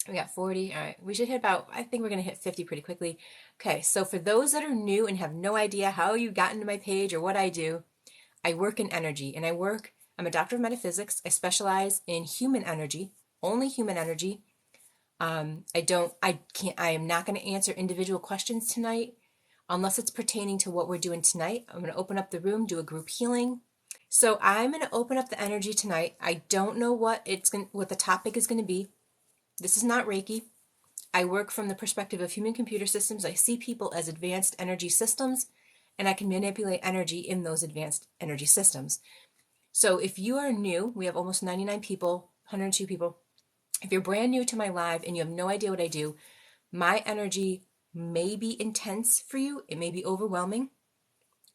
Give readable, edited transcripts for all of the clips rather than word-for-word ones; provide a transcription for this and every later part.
We got 40. All right. We should hit about, I think we're going to hit 50 pretty quickly. Okay. So for those that are new and have no idea how you got into my page or what I do, I work in energy and I'm a doctor of metaphysics. I specialize in human energy, only human energy. I am not going to answer individual questions tonight unless it's pertaining to what we're doing tonight. I'm going to open up the room, do a group healing. So I'm going to open up the energy tonight. I don't know what the topic is going to be. This is not Reiki. I work from the perspective of human computer systems. I see people as advanced energy systems, and I can manipulate energy in those advanced energy systems. So if you are new, we have almost 99 people, 102 people. If you're brand new to my live and you have no idea what I do, my energy may be intense for you. It may be overwhelming.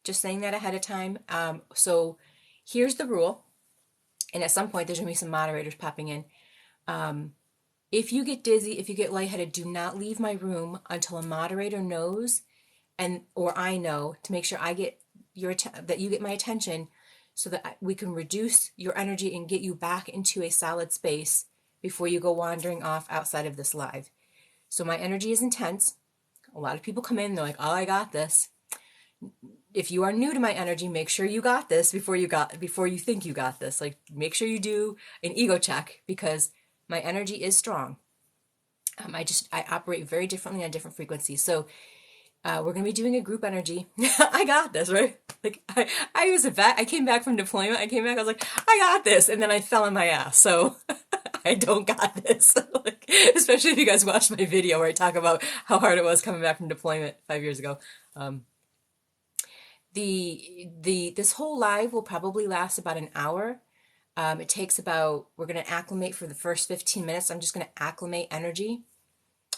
Just saying that ahead of time. So here's the rule. And at some point, there's going to be some moderators popping in. If you get dizzy, if you get lightheaded, do not leave my room until a moderator knows or I know to make sure I get that you get my attention so that we can reduce your energy and get you back into a solid space before you go wandering off outside of this live. So my energy is intense. A lot of people come in, they're like, oh, I got this. If you are new to my energy, make sure you got this before you think you got this. Like, make sure you do an ego check because my energy is strong. I operate very differently on different frequencies. So we're going to be doing a group energy. I got this, right? Like I was a vet. I came back from deployment. I was like, I got this. And then I fell on my ass. So I don't got this. Like, especially if you guys watched my video where I talk about how hard it was coming back from deployment 5 years ago. This whole live will probably last about an hour. It takes we're going to acclimate for the first 15 minutes. I'm just going to acclimate energy,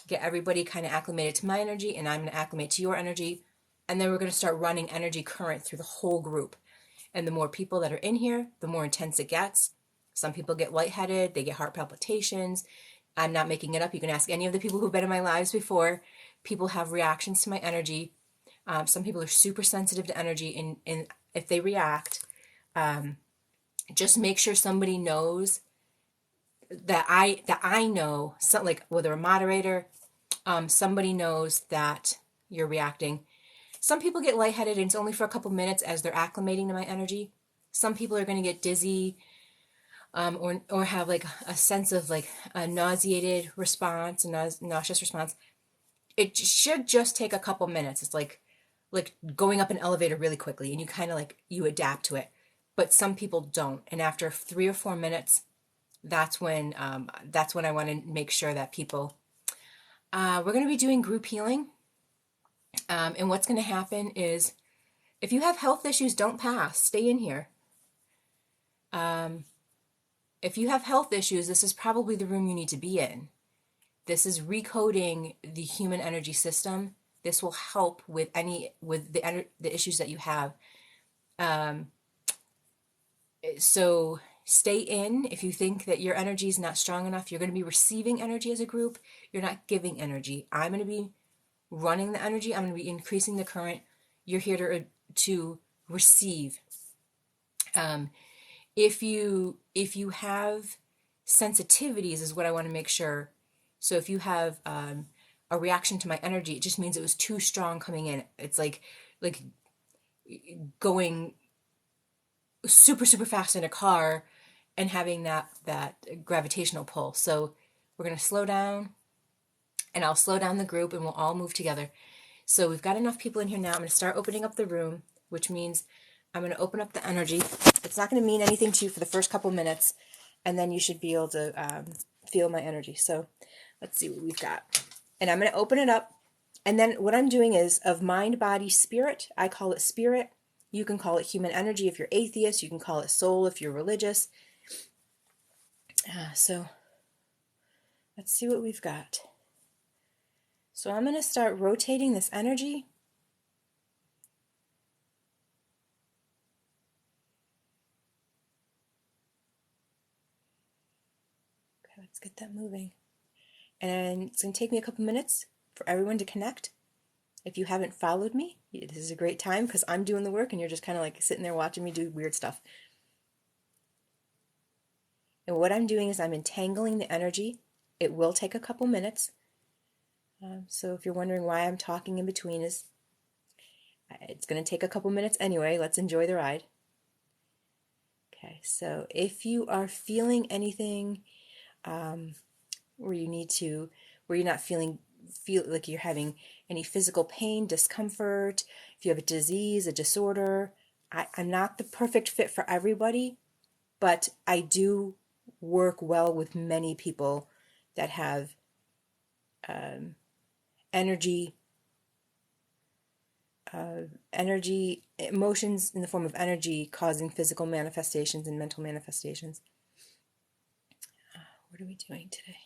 get everybody kind of acclimated to my energy, and I'm going to acclimate to your energy. And then we're going to start running energy current through the whole group. And the more people that are in here, the more intense it gets. Some people get lightheaded, they get heart palpitations. I'm not making it up. You can ask any of the people who've been in my lives before. People have reactions to my energy. Some people are super sensitive to energy, and if they react, just make sure somebody knows that I know, like whether a moderator, somebody knows that you're reacting. Some people get lightheaded and it's only for a couple minutes as they're acclimating to my energy. Some people are going to get dizzy, or have like a sense of like a nauseated response, a nauseous response. It should just take a couple minutes. It's like going up an elevator really quickly, and you kind of you adapt to it. But some people don't, and after 3 or 4 minutes, that's when I want to make sure that people. We're going to be doing group healing, and what's going to happen is, if you have health issues, don't pass. Stay in here. If you have health issues, this is probably the room you need to be in. This is recoding the human energy system. This will help with the issues that you have. So stay in. If you think that your energy is not strong enough, you're going to be receiving energy as a group. You're not giving energy. I'm going to be running the energy. I'm going to be increasing the current. You're here to receive. If you have sensitivities is what I want to make sure. So if you have a reaction to my energy, it just means it was too strong coming in. It's like going super, super fast in a car and having that gravitational pull. So we're going to slow down, and I'll slow down the group and we'll all move together. So we've got enough people in here now. I'm going to start opening up the room, which means I'm going to open up the energy. It's not going to mean anything to you for the first couple minutes, and then you should be able to feel my energy. So let's see what we've got. And I'm going to open it up, and then what I'm doing is of mind, body, spirit. I call it spirit. You can call it human energy if you're atheist. You can call it soul if you're religious. So let's see what we've got. So I'm going to start rotating this energy. Okay, let's get that moving. And it's going to take me a couple minutes for everyone to connect. If you haven't followed me, this is a great time because I'm doing the work and you're just kind of like sitting there watching me do weird stuff. And what I'm doing is I'm entangling the energy It will take a couple minutes. So if you're wondering why I'm talking in between, it's going to take a couple minutes anyway. Let's enjoy the ride. Okay, so if you are feeling anything where you're not feel like you're having any physical pain, discomfort, if you have a disease, a disorder, I'm not the perfect fit for everybody, but I do work well with many people that have energy, emotions in the form of energy causing physical manifestations and mental manifestations. What are we doing today?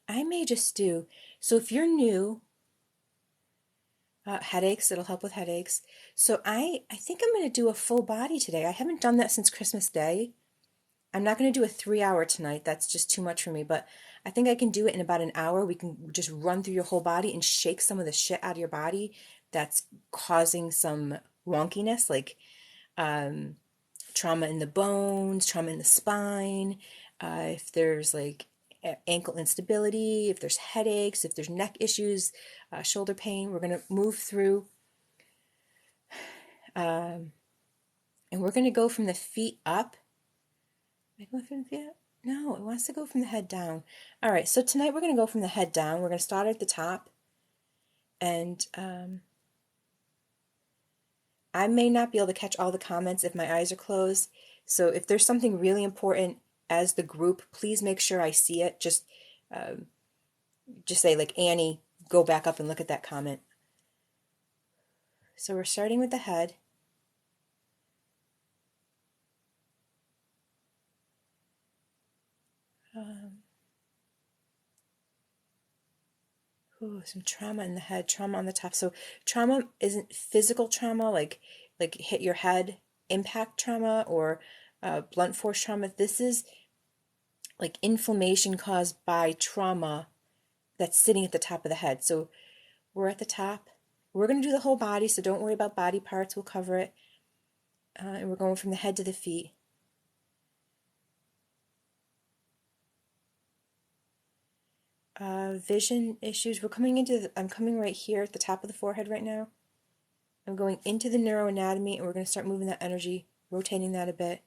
I may just do, so if you're new, headaches, it'll help with headaches. So I think I'm going to do a full body today. I haven't done that since Christmas Day. I'm not going to do a 3-hour tonight. That's just too much for me. But I think I can do it in about an hour. We can just run through your whole body and shake some of the shit out of your body that's causing some wonkiness, like trauma in the bones, trauma in the spine. If there's like ankle instability, if there's headaches, if there's neck issues, shoulder pain, we're going to move through. And we're going to go from the feet up. Am I going from the feet up? No, it wants to go from the head down. All right, so tonight we're going to go from the head down. We're going to start at the top. And I may not be able to catch all the comments if my eyes are closed. So if there's something really important as the group, please make sure I see it. Just say like, Annie, go back up and look at that comment. So we're starting with the head. Some trauma in the head, trauma on the top. So trauma isn't physical trauma, like hit your head, impact trauma, or blunt force trauma. This is like inflammation caused by trauma that's sitting at the top of the head. So we're at the top. We're going to do the whole body, so don't worry about body parts. We'll cover it. And we're going from the head to the feet. Vision issues. I'm coming right here at the top of the forehead right now. I'm going into the neuroanatomy, and we're going to start moving that energy, rotating that a bit.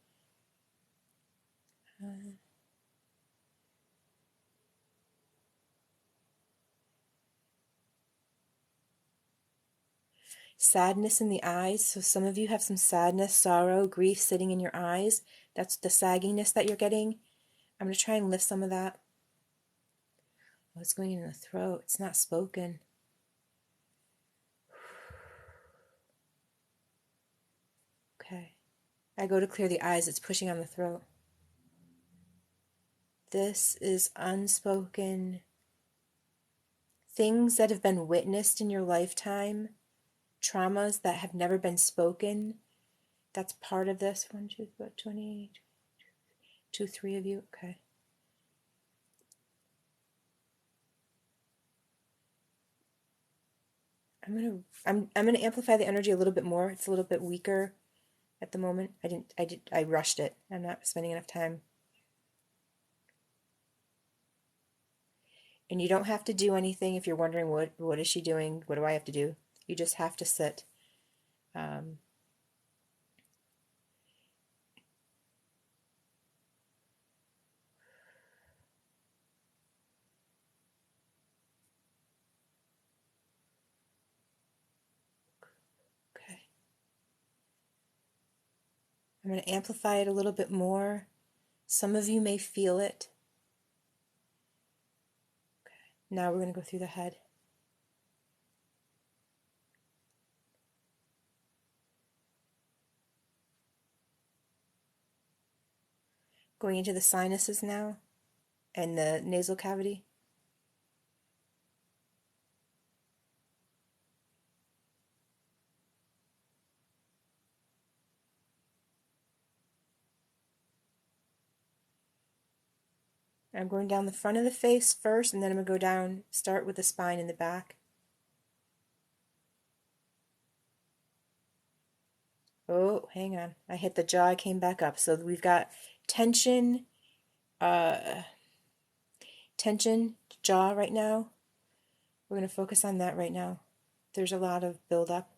Sadness in the eyes. So some of you have some sadness, sorrow, grief sitting in your eyes. That's the sagginess that you're getting. I'm going to try and lift some of that. Oh, it's going in the throat. It's not spoken. Okay. I go to clear the eyes. It's pushing on the throat. This is unspoken. Things that have been witnessed in your lifetime. Traumas that have never been spoken. That's part of this. 1, 2, 20, 2, 3 of you. Okay. I'm gonna amplify the energy a little bit more. It's a little bit weaker at the moment. I rushed it. I'm not spending enough time. And you don't have to do anything if you're wondering what is she doing? What do I have to do? You just have to sit. Okay. I'm going to amplify it a little bit more. Some of you may feel it. Okay. Now we're going to go through the head. Going into the sinuses now and the nasal cavity. I'm going down the front of the face first, and then I'm going to go down, start with the spine and the back. Oh, hang on. I hit the jaw, I came back up. So we've got tension tension, jaw right now. We're going to focus on that right now. There's a lot of buildup.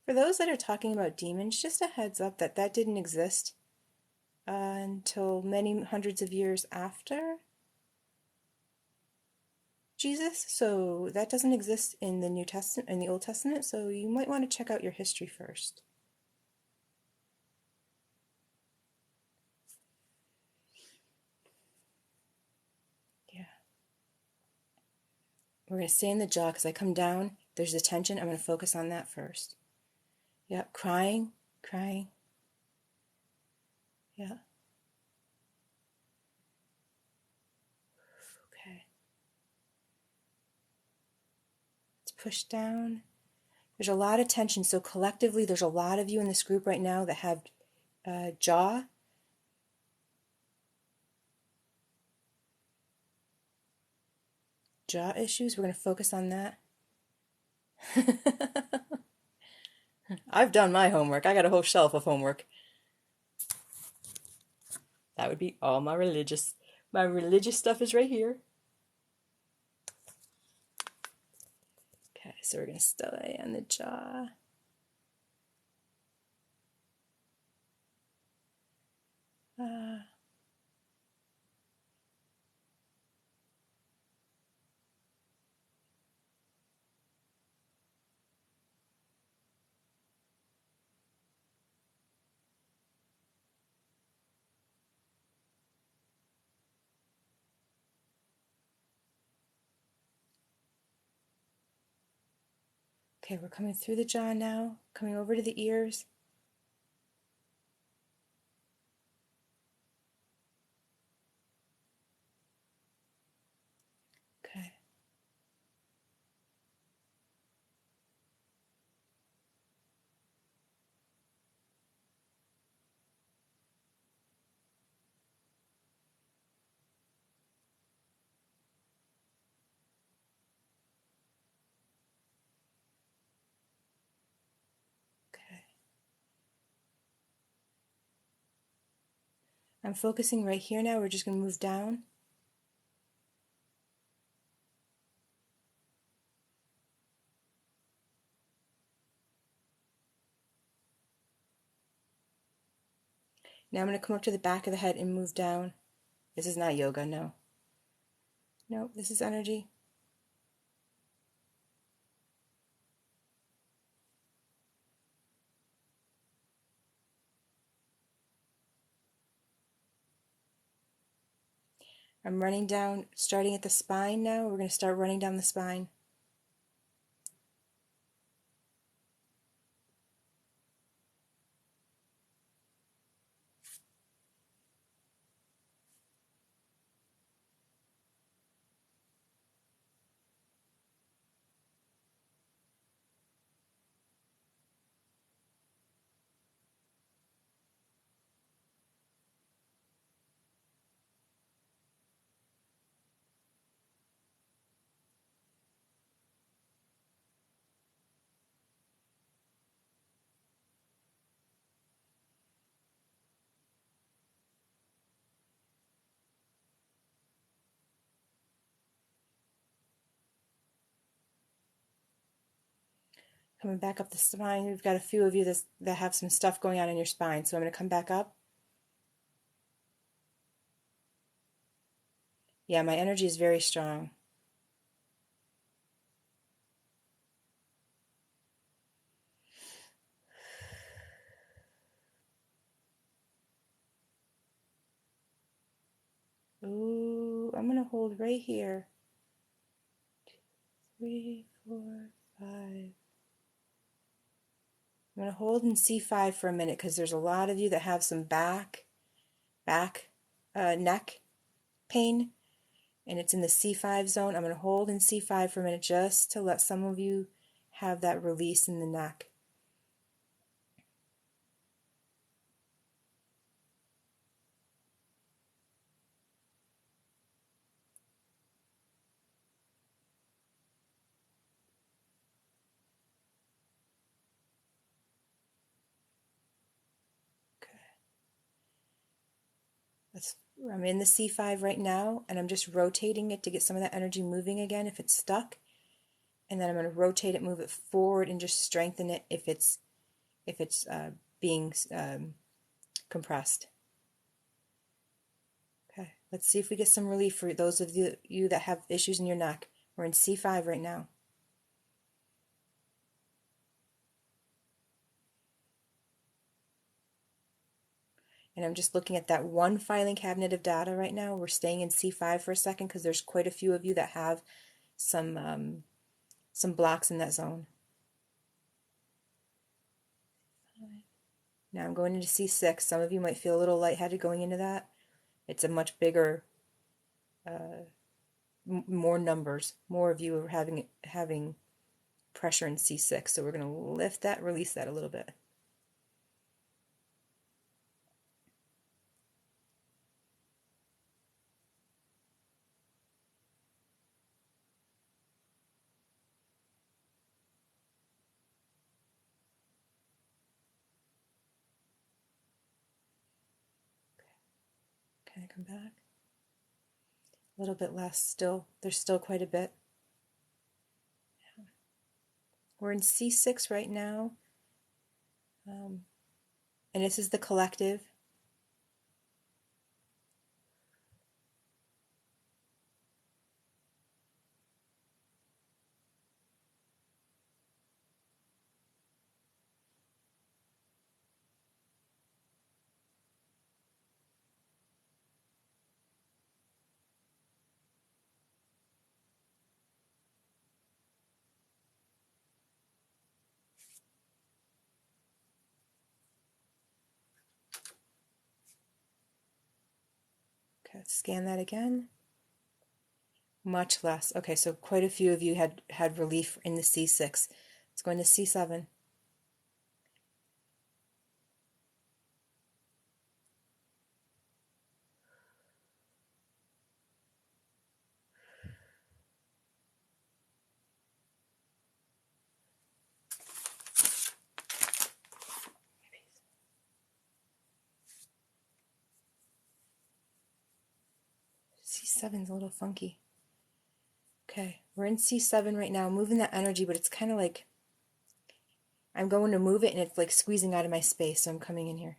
For those that are talking about demons, just a heads up that that didn't exist until many hundreds of years after Jesus. So that doesn't exist in the New Testament, in the Old Testament. So you might want to check out your history first. Yeah. We're going to stay in the jaw because I come down. There's the tension. I'm going to focus on that first. Yep. Crying. Yeah. Okay. It's pushed down. There's a lot of tension. So collectively, there's a lot of you in this group right now that have jaw issues. We're going to focus on that. I've done my homework. I got a whole shelf of homework. That would be all my religious stuff is right here. Okay, so we're going to stay on the jaw. Okay, we're coming through the jaw now, coming over to the ears. Okay. Okay. I'm focusing right here now. We're just going to move down. Now I'm going to come up to the back of the head and move down. This is not yoga, no. No, this is energy. I'm running down, starting at the spine now. We're going to start running down the spine. Coming back up the spine. We've got a few of you that have some stuff going on in your spine. So I'm going to come back up. Yeah, my energy is very strong. Ooh, I'm going to hold right here. 2, 3, 4, 5. I'm going to hold in C5 for a minute because there's a lot of you that have some neck pain, and it's in the C5 zone. I'm going to hold in C5 for a minute just to let some of you have that release in the neck. I'm in the C5 right now, and I'm just rotating it to get some of that energy moving again if it's stuck. And then I'm going to rotate it, move it forward, and just strengthen it if it's being compressed. Okay, let's see if we get some relief for those of you that have issues in your neck. We're in C5 right now. And I'm just looking at that one filing cabinet of data right now. We're staying in C5 for a second because there's quite a few of you that have some blocks in that zone. Now I'm going into C6. Some of you might feel a little lightheaded going into that. It's a much bigger, more numbers. More of you are having pressure in C6. So we're going to lift that, release that a little bit. Can I come back? A little bit less still. There's still quite a bit. We're in C6 right now. And this is the collective. Okay, let's scan that again. Much less. Okay, so quite a few of you had relief in the C6. Let's go into C7. C7's a little funky. Okay, we're in C7 right now, moving that energy, but it's kind of like I'm going to move it and it's like squeezing out of my space, so I'm coming in here.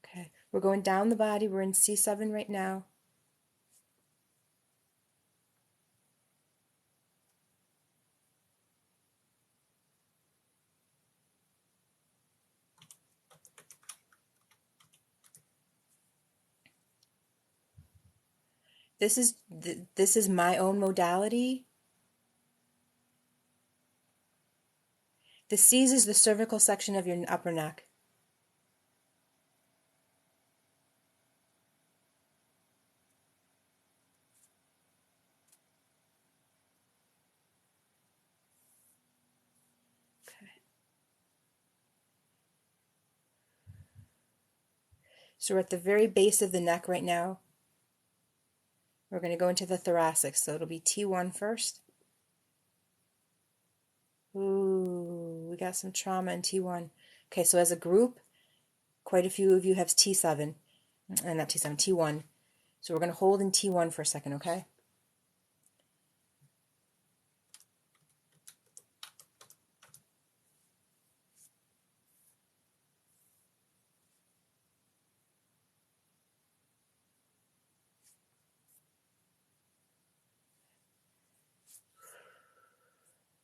Okay, we're going down the body. We're in C7 right now. This is my own modality. The C's is the cervical section of your upper neck. Okay. So we're at the very base of the neck right now. We're going to go into the thoracic, so it'll be T1 first. Ooh, we got some trauma in T1. Okay, so as a group, quite a few of you have T7, not T7, T1. So we're going to hold in T1 for a second, okay?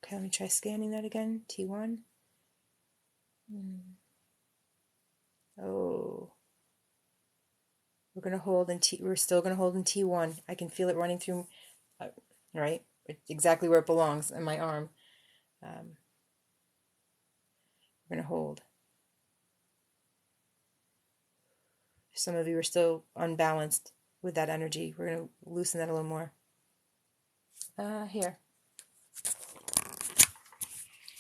Okay, let me try scanning that again. T1. Oh. We're going to hold in we're still going to hold in T1. I can feel it running through, right? Exactly where it belongs in my arm. We're going to hold. Some of you are still unbalanced with that energy. We're going to loosen that a little more. Here.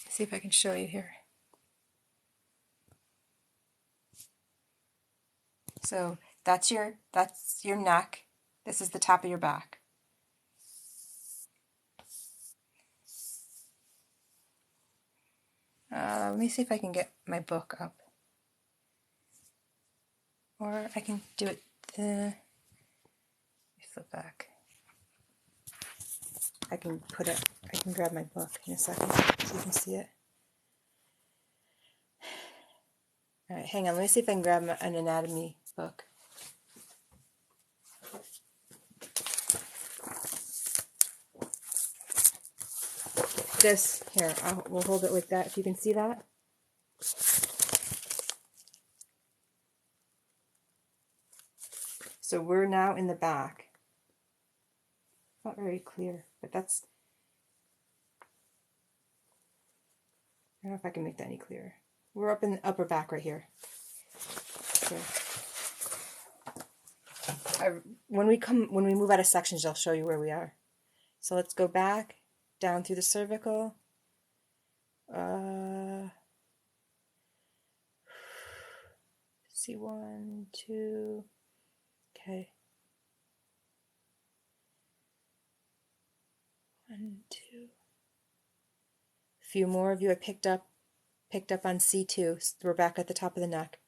See if I can show you here. So that's your neck. This is the top of your back. Let me see if I can get my book up. Or I can do it, let me flip back. I can grab my book in a second so you can see it. All right, hang on, let me see if I can grab an anatomy book. This, here, we'll hold it like that if you can see that. So we're now in the back. Not very clear, but that's, I don't know if I can make that any clearer. We're up in the upper back right here. So, when we move out of sections, I'll show you where we are. So let's go back, down through the cervical. See, 1, 2, okay. 1, 2. A few more of you I picked up on C2. We're back at the top of the neck.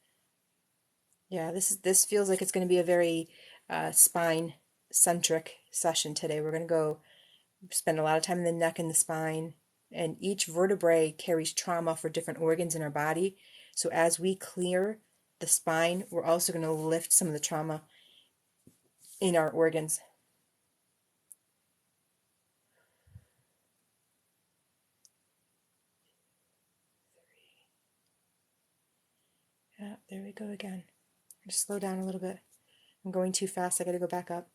Yeah, this feels like it's going to be a very spine-centric session today. We're going to go spend a lot of time in the neck and the spine, and each vertebrae carries trauma for different organs in our body. So as we clear the spine, we're also going to lift some of the trauma in our organs. Yeah, there we go again. Just slow down a little bit. I'm going too fast. I got to go back up.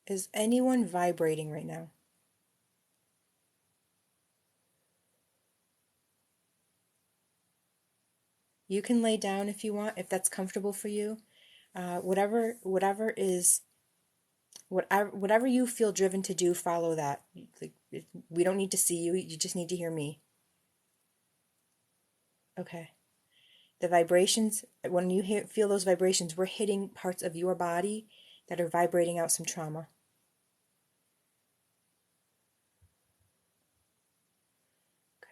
Is anyone vibrating right now? You can lay down if you want, if that's comfortable for you. Whatever you feel driven to do, follow that. We don't need to see you. You just need to hear me. Okay. The vibrations, when you feel those vibrations, we're hitting parts of your body that are vibrating out some trauma. Okay.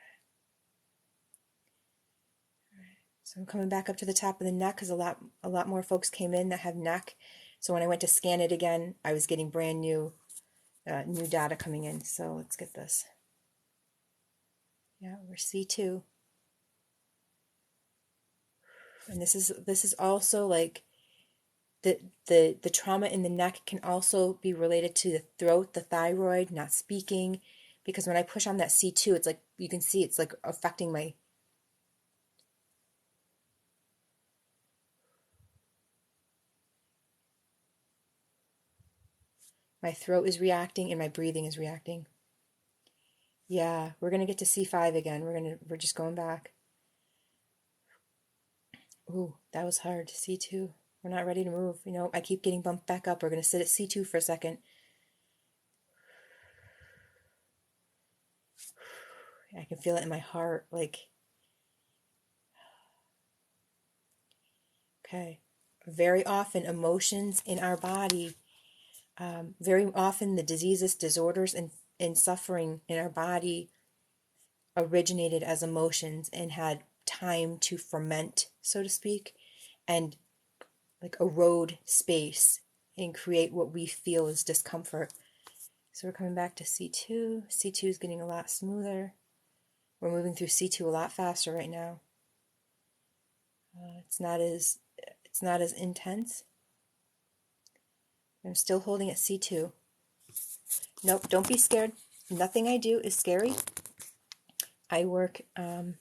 All right. So I'm coming back up to the top of the neck because a lot more folks came in that have neck. So when I went to scan it again, I was getting brand new data coming in. So let's get this. Yeah, we're C2. And this is also like the trauma in the neck can also be related to the throat, the thyroid, not speaking, because when I push on that C2, it's like you can see it's like affecting my throat is reacting and my breathing is reacting. Yeah, we're gonna get to C5 again. We're just going back. Ooh, that was hard. C2. We're not ready to move. You know, I keep getting bumped back up. We're gonna sit at C2 for a second. I can feel it in my heart, like. Okay. Very often emotions in our body, very often the diseases, disorders, and suffering in our body originated as emotions and had time to ferment, so to speak, and like erode space and create what we feel is discomfort. So we're coming back to C2. C2 is getting a lot smoother. We're moving through C2 a lot faster right now. It's not as intense. I'm still holding at C2. Nope, don't be scared. Nothing I do is scary. I work in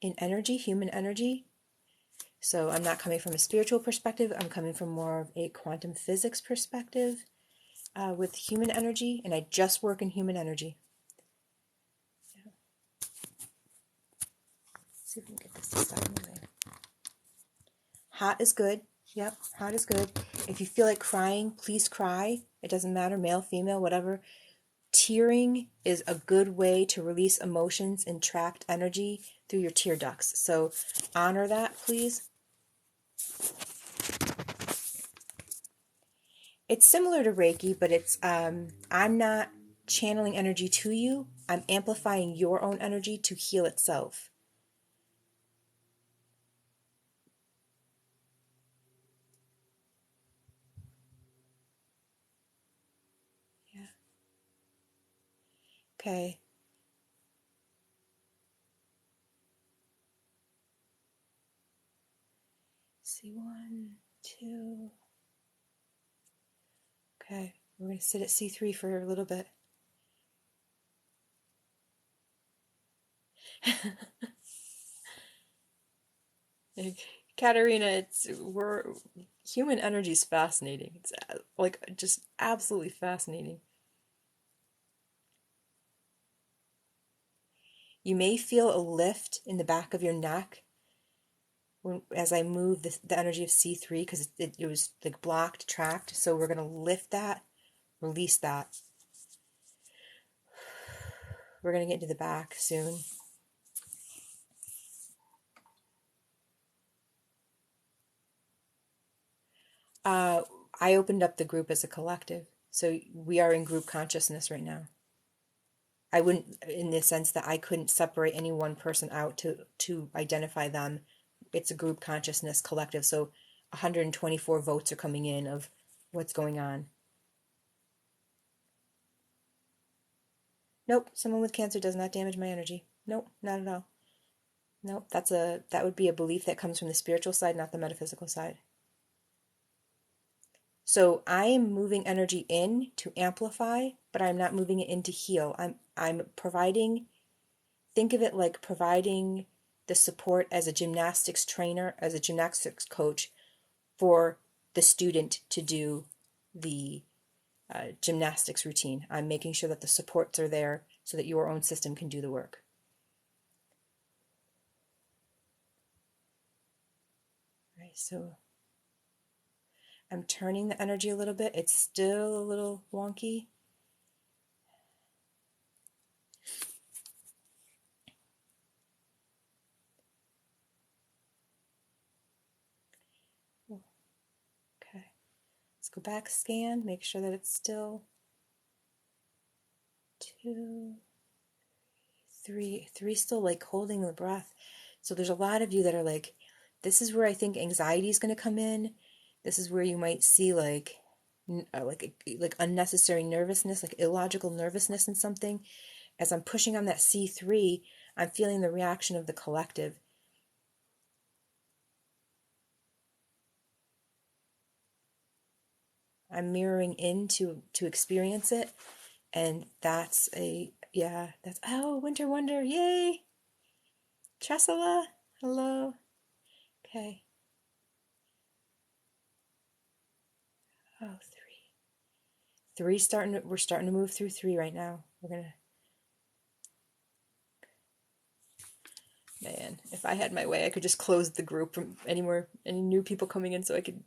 energy, human energy. So I'm not coming from a spiritual perspective. I'm coming from more of a quantum physics perspective with human energy, and I just work in human energy. Yeah. Let's see if we can get this to stop moving. Hot is good. Yep, hot is good. If you feel like crying, please cry. It doesn't matter, male, female, whatever. Tearing is a good way to release emotions and trapped energy through your tear ducts. So honor that, please. It's similar to Reiki, but it's I'm not channeling energy to you. I'm amplifying your own energy to heal itself. Yeah. Okay. See, 1, 2. Okay. We're going to sit at C3 for a little bit. Katerina, human energy is fascinating. It's like just absolutely fascinating. You may feel a lift in the back of your neck as I move the energy of C3 because it was like blocked, trapped. So we're going to lift that, release that. We're going to get into the back soon. I opened up the group as a collective. So we are in group consciousness right now. I wouldn't, in the sense that I couldn't separate any one person out to identify them. It's a group consciousness collective. So 124 votes are coming in of what's going on. Nope, someone with cancer does not damage my energy. Nope, not at all. Nope, that would be a belief that comes from the spiritual side, not the metaphysical side. So I am moving energy in to amplify, but I'm not moving it in to heal. I'm providing, think of it like providing the support as a gymnastics trainer, as a gymnastics coach for the student to do the gymnastics routine. I'm making sure that the supports are there so that your own system can do the work. All right, so I'm turning the energy a little bit. It's still a little wonky. Okay, let's go back, scan, make sure that it's still 2, 3, 3 still like holding the breath. So there's a lot of you that are like, this is where I think anxiety is going to come in. This is where you might see like unnecessary nervousness, like illogical nervousness in something. As I'm pushing on that C3, I'm feeling the reaction of the collective. I'm mirroring in to experience it. And that's oh, Winter Wonder, yay! Chesala, hello. Okay. Oh, 3. We're starting to move through 3 right now. Man, if I had my way, I could just close the group from any new people coming in so I could,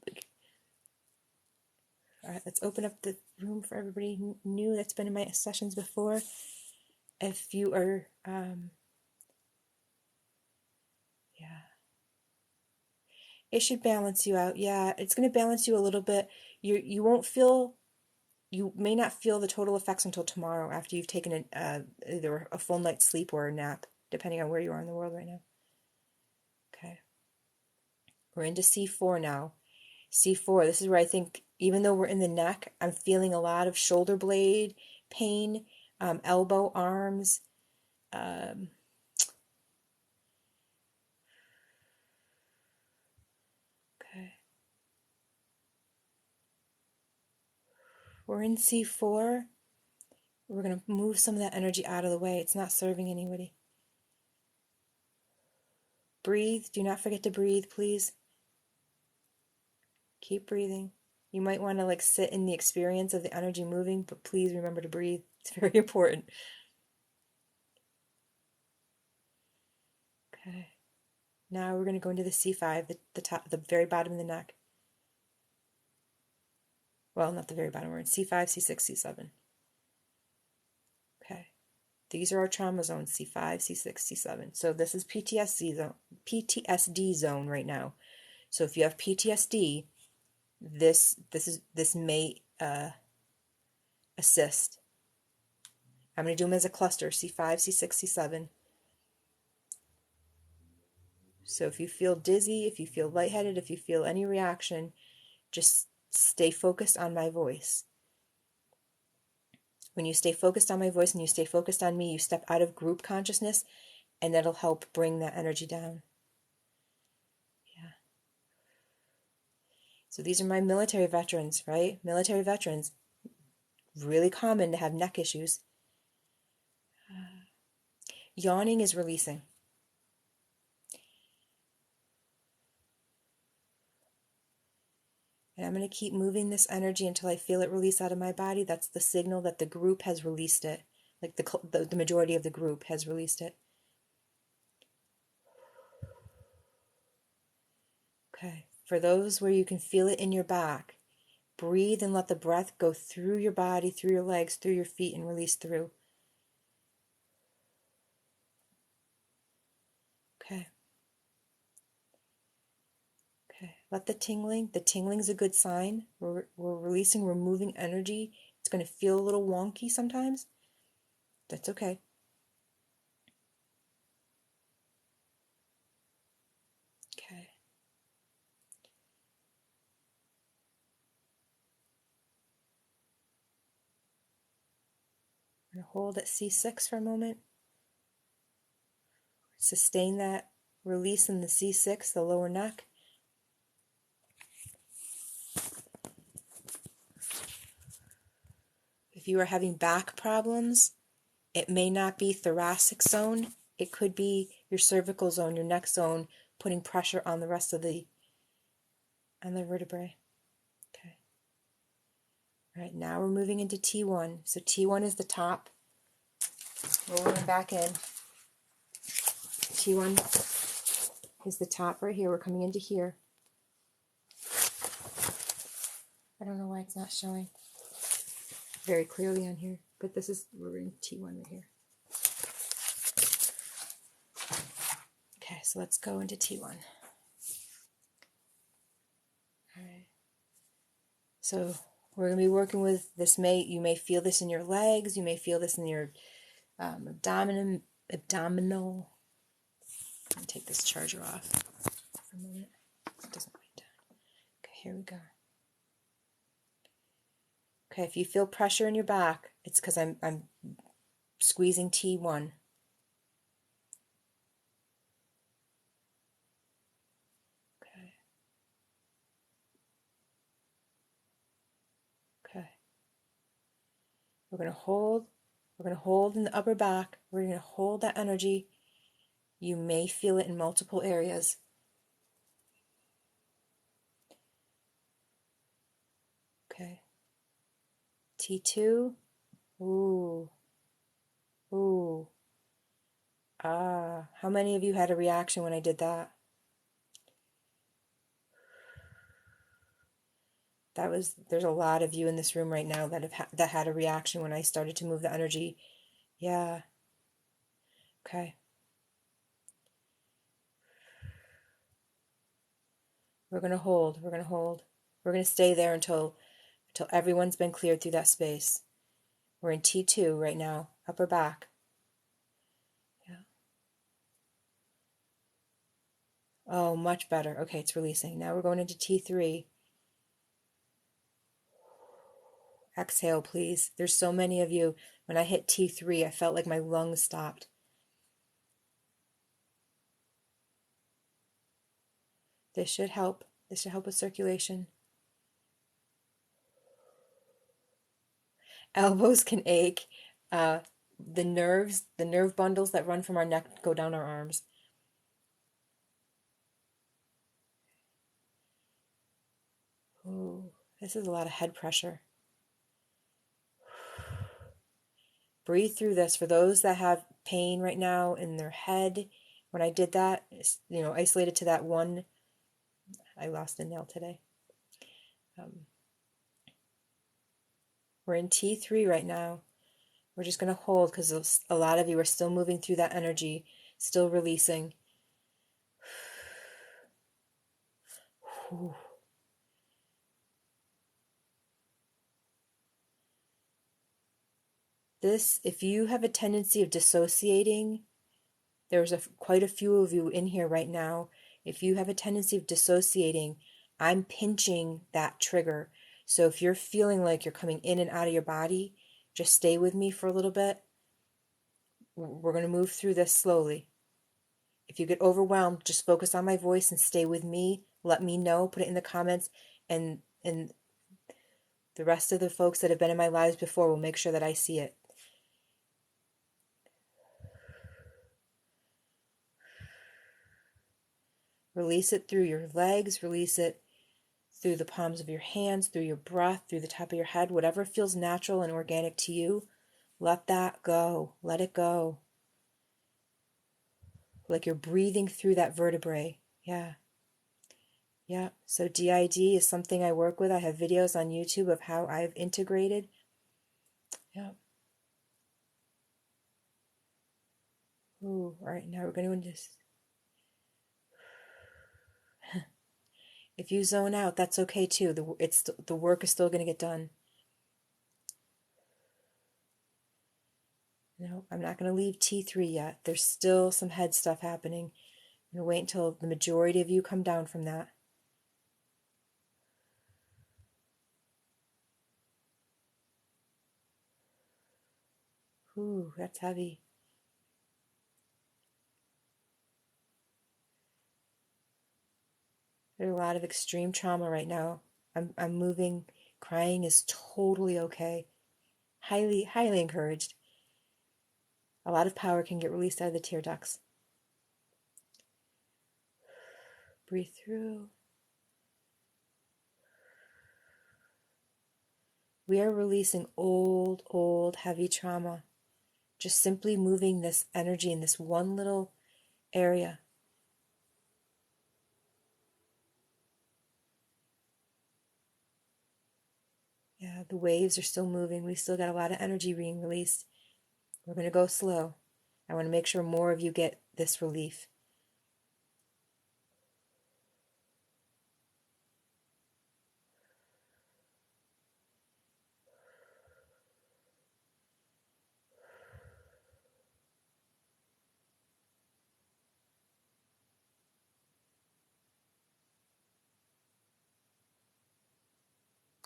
all right, let's open up the room for everybody new that's been in my sessions before. If you are, it should balance you out. Yeah, it's going to balance you a little bit. You won't feel, you may not feel the total effects until tomorrow after you've taken either a full night's sleep or a nap, depending on where you are in the world right now. Okay. We're into C4 now. C4, this is where I think, even though we're in the neck, I'm feeling a lot of shoulder blade pain, elbow, arms. Okay. We're in C4. We're going to move some of that energy out of the way. It's not serving anybody. Breathe. Do not forget to breathe, please. Keep breathing. You might want to like sit in the experience of the energy moving, but please remember to breathe. It's very important. Okay. Now we're going to go into the C5, the top, the very bottom of the neck. Well, not the very bottom. We're in C5, C6, C7. Okay. These are our trauma zones, C5, C6, C7. So this is PTSD zone right now. So if you have PTSD, this may assist. I'm going to do them as a cluster, C5, C6, C7. So if you feel dizzy, if you feel lightheaded, if you feel any reaction, just stay focused on my voice. When you stay focused on my voice and you stay focused on me, you step out of group consciousness, and that'll help bring that energy down. Yeah. So these are my military veterans, right? Military veterans, really common to have neck issues. Yawning is releasing. And I'm going to keep moving this energy until I feel it release out of my body. That's the signal that the group has released it. Like the majority of the group has released it. Okay. For those where you can feel it in your back, breathe and let the breath go through your body, through your legs, through your feet, and release through. Okay. Okay. Let the tingling's a good sign. We're releasing, we're moving energy. It's going to feel a little wonky sometimes. That's okay. Okay. I'm going to hold at C6 for a moment. Sustain that release in the C6, the lower neck. If you are having back problems, it may not be thoracic zone. It could be your cervical zone, your neck zone, putting pressure on the rest of the vertebrae. Okay. All right, now we're moving into T1. So T1 is the top. Rolling back in. T1 is the top right here. We're coming into here. I don't know why it's not showing very clearly on here, but we're in T1 right here. Okay, so let's go into T1. All right. So we're going to be working with this. You may feel this in your legs. You may feel this in your abdominal. Let me take this charger off for a minute. It doesn't write down. Okay, here we go. Okay, if you feel pressure in your back, it's because I'm squeezing T1. Okay. Okay. We're going to hold. We're going to hold in the upper back. We're going to hold that energy. You may feel it in multiple areas. Okay. T2. Ooh. Ooh. Ah. How many of you had a reaction when I did that? There's a lot of you in this room right now that had a reaction when I started to move the energy. Yeah. Okay. We're going to hold. We're going to hold. We're going to stay there until everyone's been cleared through that space. We're in T2 right now, upper back. Yeah. Oh, much better. Okay, it's releasing. Now we're going into T3. Exhale, please. There's so many of you. When I hit T3, I felt like my lungs stopped. This should help. This should help with circulation. Elbows can ache. the nerve bundles that run from our neck go down our arms. Ooh, this is a lot of head pressure. Breathe through this. For those that have pain right now in their head, when I did that, isolated to that one, I lost a nail today. We're in T3 right now. We're just going to hold because a lot of you are still moving through that energy, still releasing. This, if you have a tendency of dissociating, there's quite a few of you in here right now. If you have a tendency of dissociating, I'm pinching that trigger. So if you're feeling like you're coming in and out of your body, just stay with me for a little bit. We're going to move through this slowly. If you get overwhelmed, just focus on my voice and stay with me. Let me know, put it in the comments, and the rest of the folks that have been in my lives before will make sure that I see it. Release it through your legs, release it through the palms of your hands, through your breath, through the top of your head, whatever feels natural and organic to you. Let that go. Let it go. Like you're breathing through that vertebrae. Yeah. Yeah. So DID is something I work with. I have videos on YouTube of how I've integrated. Yeah. Ooh, all right. Now we're going to go into this. If you zone out, that's okay too. The work is still going to get done. No, I'm not going to leave T3 yet. There's still some head stuff happening. I'm going to wait until the majority of you come down from that. Ooh, that's heavy. There's a lot of extreme trauma right now. I'm moving. Crying is totally okay. Highly, highly encouraged. A lot of power can get released out of the tear ducts. Breathe through. We are releasing old, heavy trauma. Just simply moving this energy in this one little area. Yeah, the waves are still moving. We still got a lot of energy being released. We're going to go slow. I want to make sure more of you get this relief.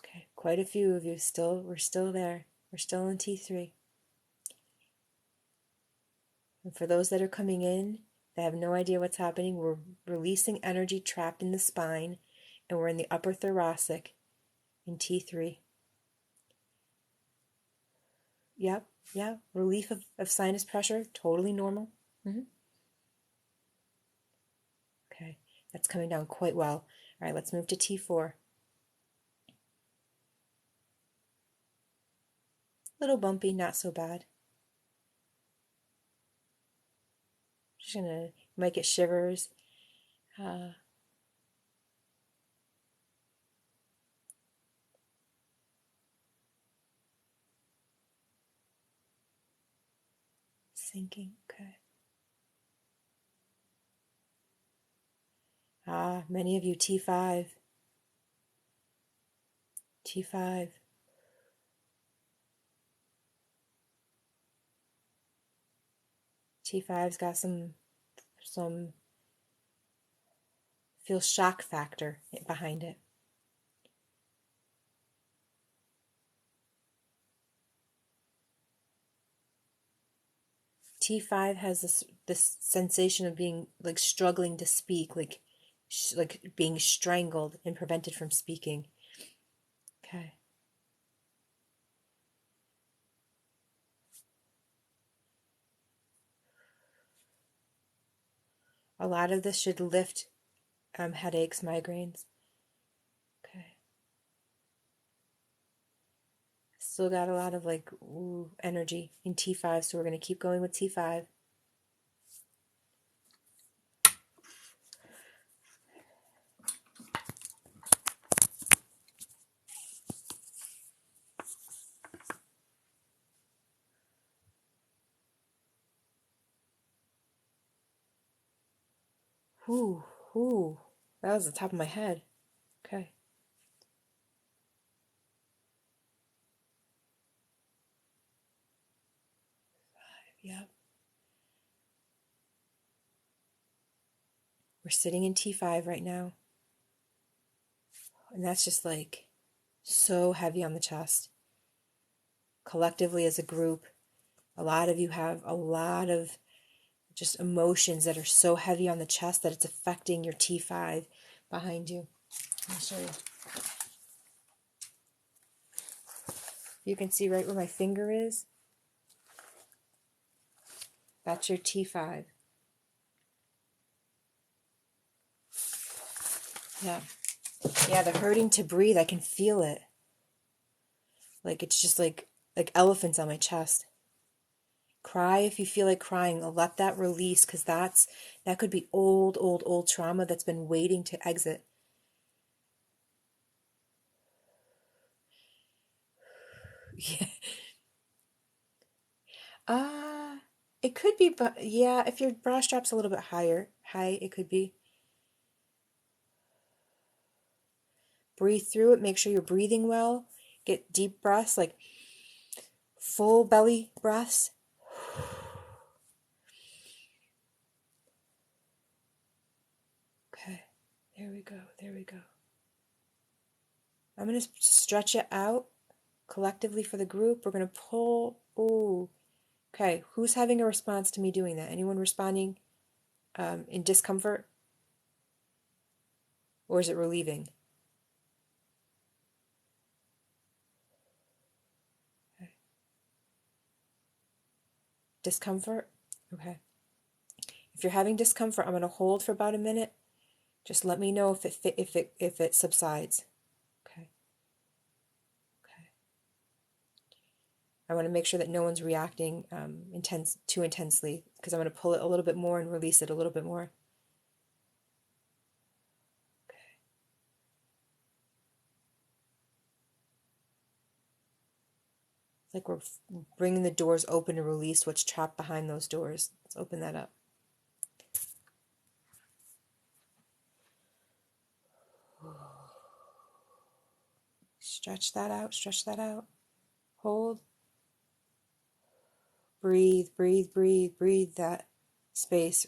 Okay, quite a few of you we're still there. We're still in T3. And for those that are coming in, that have no idea what's happening, we're releasing energy trapped in the spine, and we're in the upper thoracic in T3. Yep, yeah, relief of sinus pressure, totally normal. Okay, that's coming down quite well. All right, let's move to T4. Little bumpy, not so bad. Just gonna, you might get shivers. Sinking, okay. Many of you T5. T5. T5's got some feel shock factor behind it. T5 has this sensation of being like struggling to speak, like being strangled and prevented from speaking. Okay. A lot of this should lift headaches, migraines. Okay. Still got a lot of like energy in T5, so we're going to keep going with T5. Ooh, ooh, that was the top of my head. Okay. Yep. We're sitting in T5 right now. And that's just like so heavy on the chest. Collectively as a group, a lot of you have a lot of just emotions that are so heavy on the chest that it's affecting your T5 behind you. I'll show you. You can see right where my finger is. That's your T5. Yeah. Yeah, the hurting to breathe, I can feel it. Like it's just like elephants on my chest. Cry if you feel like crying. Let that release, because that could be old trauma that's been waiting to exit. Yeah. It could be, but yeah, if your bra strap's a little bit high, it could be. Breathe through it. Make sure you're breathing well. Get deep breaths, like full belly breaths. Okay, there we go, there we go. I'm going to stretch it out collectively for the group. We're going to pull. Ooh. Okay, who's having a response to me doing that? Anyone responding in discomfort? Or is it relieving? Okay. Discomfort? Okay. If you're having discomfort, I'm going to hold for about a minute. Just let me know if it subsides. Okay. Okay. I want to make sure that no one's reacting too intensely, because I'm going to pull it a little bit more and release it a little bit more. Okay. It's like we're bringing the doors open to release what's trapped behind those doors. Let's open that up. Stretch that out, stretch that out. Hold. Breathe, breathe, breathe, breathe that space.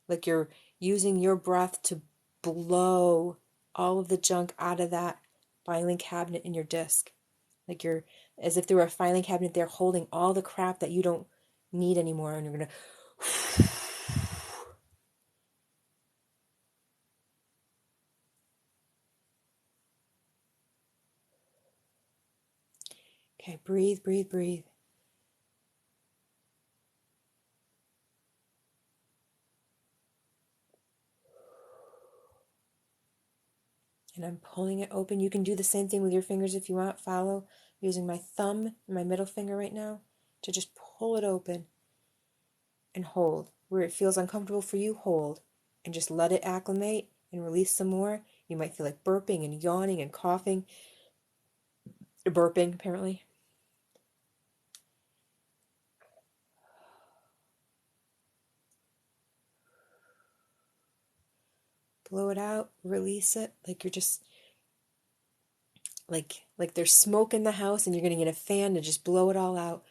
Like you're using your breath to blow all of the junk out of that filing cabinet in your disc. Like you're, as if there were a filing cabinet there holding all the crap that you don't need anymore, and you're going to... Okay, breathe, breathe, breathe. And I'm pulling it open. You can do the same thing with your fingers if you want. Follow. I'm using my thumb and my middle finger right now to just pull it open and hold. Where it feels uncomfortable for you, hold. And just let it acclimate and release some more. You might feel like burping and yawning and coughing. Burping, apparently. Blow it out, release it, like you're just like there's smoke in the house and you're going to get a fan to just blow it all out.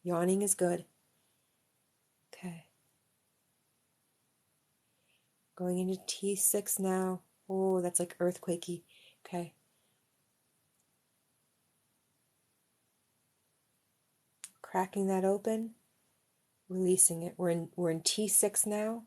Yawning is good. Okay. Going into T6 now. Oh, that's like earthquakey. Okay. Cracking that open, releasing it. We're in T6 now.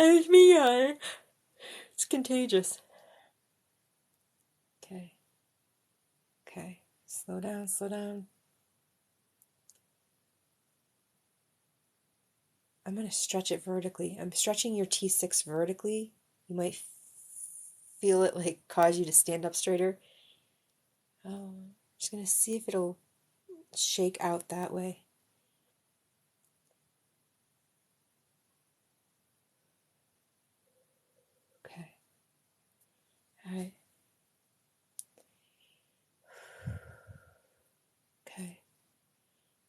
There's me on. It's contagious. Okay. Okay. Slow down, slow down. I'm going to stretch it vertically. I'm stretching your T6 vertically. You might feel it like cause you to stand up straighter. I'm just going to see if it'll shake out that way. Okay. All right. Okay.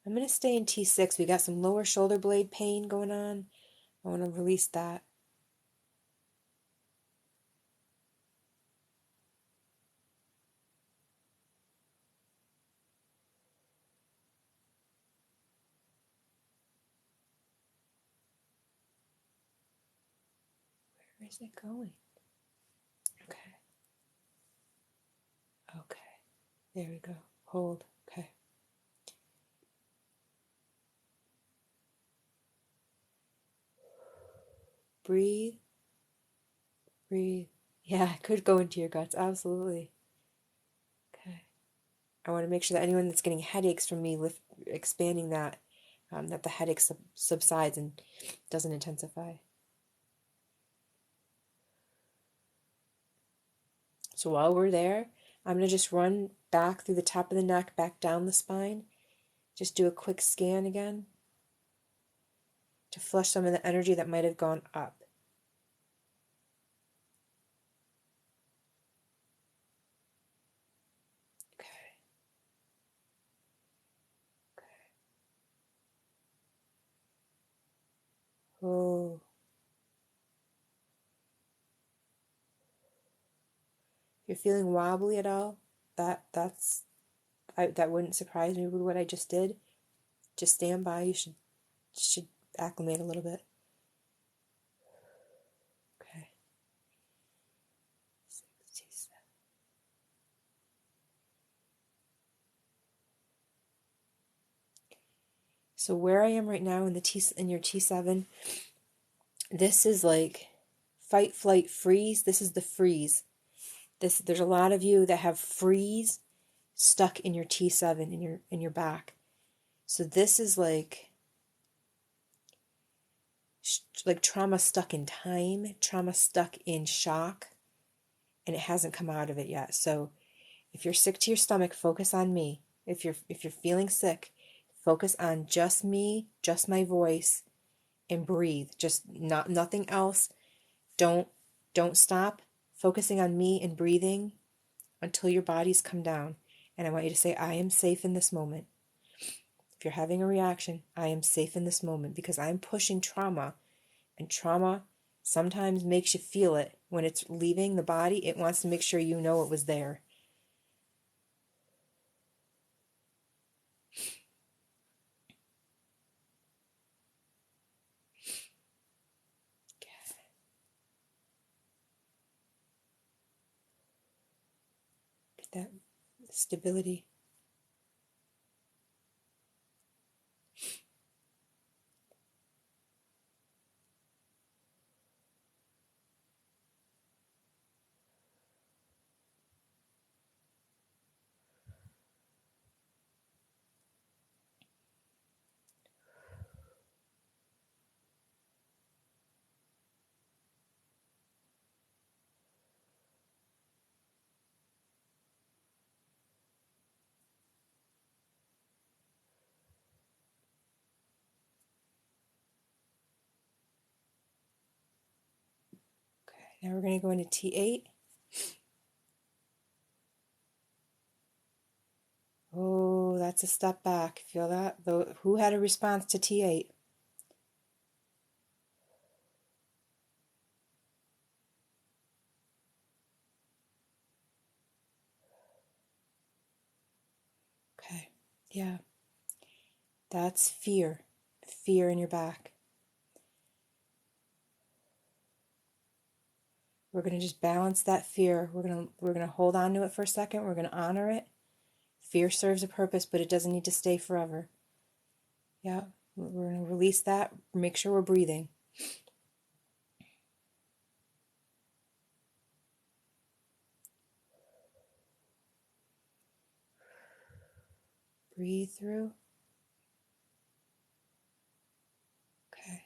I'm going to stay in T6. We got some lower shoulder blade pain going on. I want to release that. Where is it going? Okay. Okay. There we go. Hold. Okay. Breathe. Breathe. Yeah, it could go into your guts. Absolutely. Okay. I want to make sure that anyone that's getting headaches from me expanding that, that the headache subsides and doesn't intensify. So while we're there, I'm going to just run back through the top of the neck, back down the spine. Just do a quick scan again to flush some of the energy that might have gone up. Okay. Oh. If you're feeling wobbly at all, that wouldn't surprise me with what I just did. Just stand by. You should acclimate a little bit. Okay. 67. So where I am right now in your T7, this is like fight, flight, freeze. This is the freeze. There's a lot of you that have freeze stuck in your T7 in your back. So this is like trauma stuck in time, trauma stuck in shock, and it hasn't come out of it yet. So if you're sick to your stomach, focus on me. If you're feeling sick, focus on just me, just my voice, and breathe. Just nothing else. Don't stop focusing on me and breathing until your bodies come down. And I want you to say, I am safe in this moment. If you're having a reaction, I am safe in this moment, because I'm pushing trauma, and trauma sometimes makes you feel it. When it's leaving the body, it wants to make sure you know it was there. Get that stability. Now we're going to go into T8. Oh, that's a step back. Feel that? Who had a response to T8? Okay. Yeah. That's fear. Fear in your back. We're going to just balance that fear. We're going to hold on to it for a second. We're going to honor it. Fear serves a purpose, but it doesn't need to stay forever. Yeah. We're going to release that. Make sure we're breathing. Breathe through. Okay.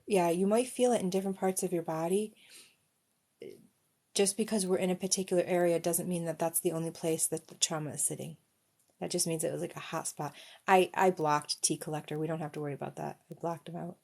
Yeah, you might feel it in different parts of your body. Just because we're in a particular area doesn't mean that that's the only place that the trauma is sitting. That just means it was like a hot spot. I blocked T collector. We don't have to worry about that. I blocked him out.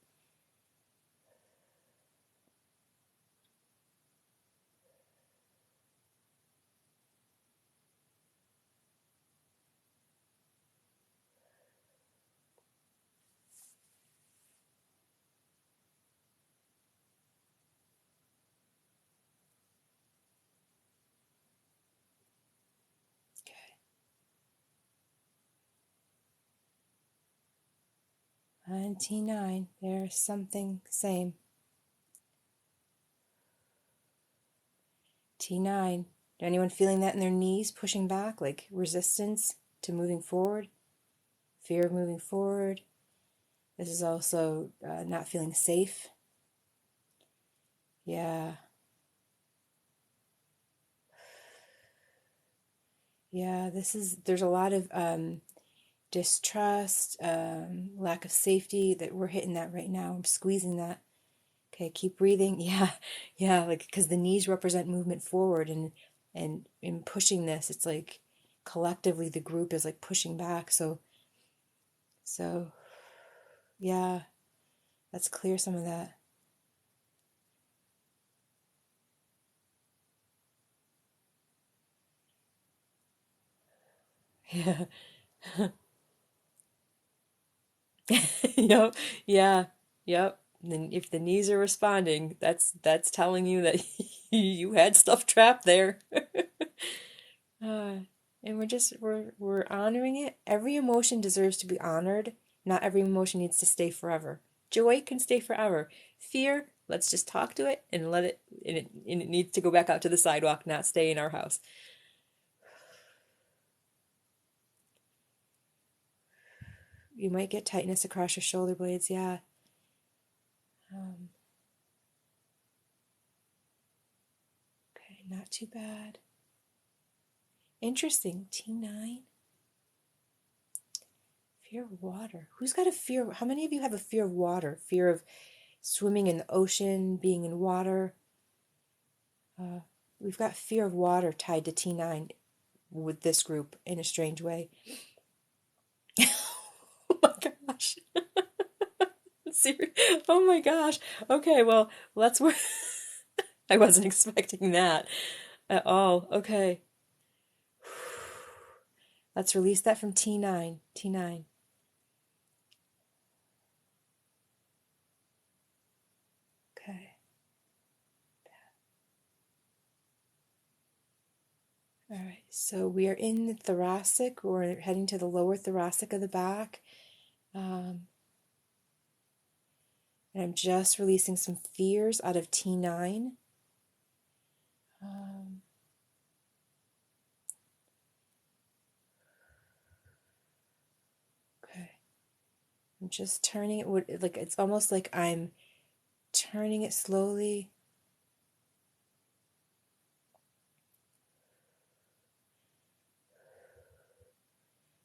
And T9, there's something same. T9, anyone feeling that in their knees, pushing back, like resistance to moving forward, fear of moving forward. This is also not feeling safe. Yeah. Yeah, there's a lot of distrust, lack of safety that we're hitting that right now. I'm squeezing that. Okay, keep breathing. Yeah, like because the knees represent movement forward, and in pushing this, it's like collectively the group is like pushing back. So yeah, let's clear some of that. Yeah. Yep. Yeah. Yep. Then if the knees are responding, that's telling you that you had stuff trapped there. And we're honoring it. Every emotion deserves to be honored. Not every emotion needs to stay forever. Joy can stay forever. Fear, let's just talk to it and let it and it needs to go back out to the sidewalk, not stay in our house. You might get tightness across your shoulder blades, yeah. Okay, not too bad. Interesting. T9. Fear of water. Who's got a fear? How many of you have a fear of water? Fear of swimming in the ocean, being in water? We've got fear of water tied to T9 with this group in a strange way. Oh my gosh. Oh my gosh. Okay, well, let's work. I wasn't expecting that at all. Okay. Let's release that from T9. T9. Okay. All right. So we are in the thoracic. We're heading to the lower thoracic of the back. And I'm just releasing some fears out of T9. Okay. I'm just turning it, like it's almost like I'm turning it slowly.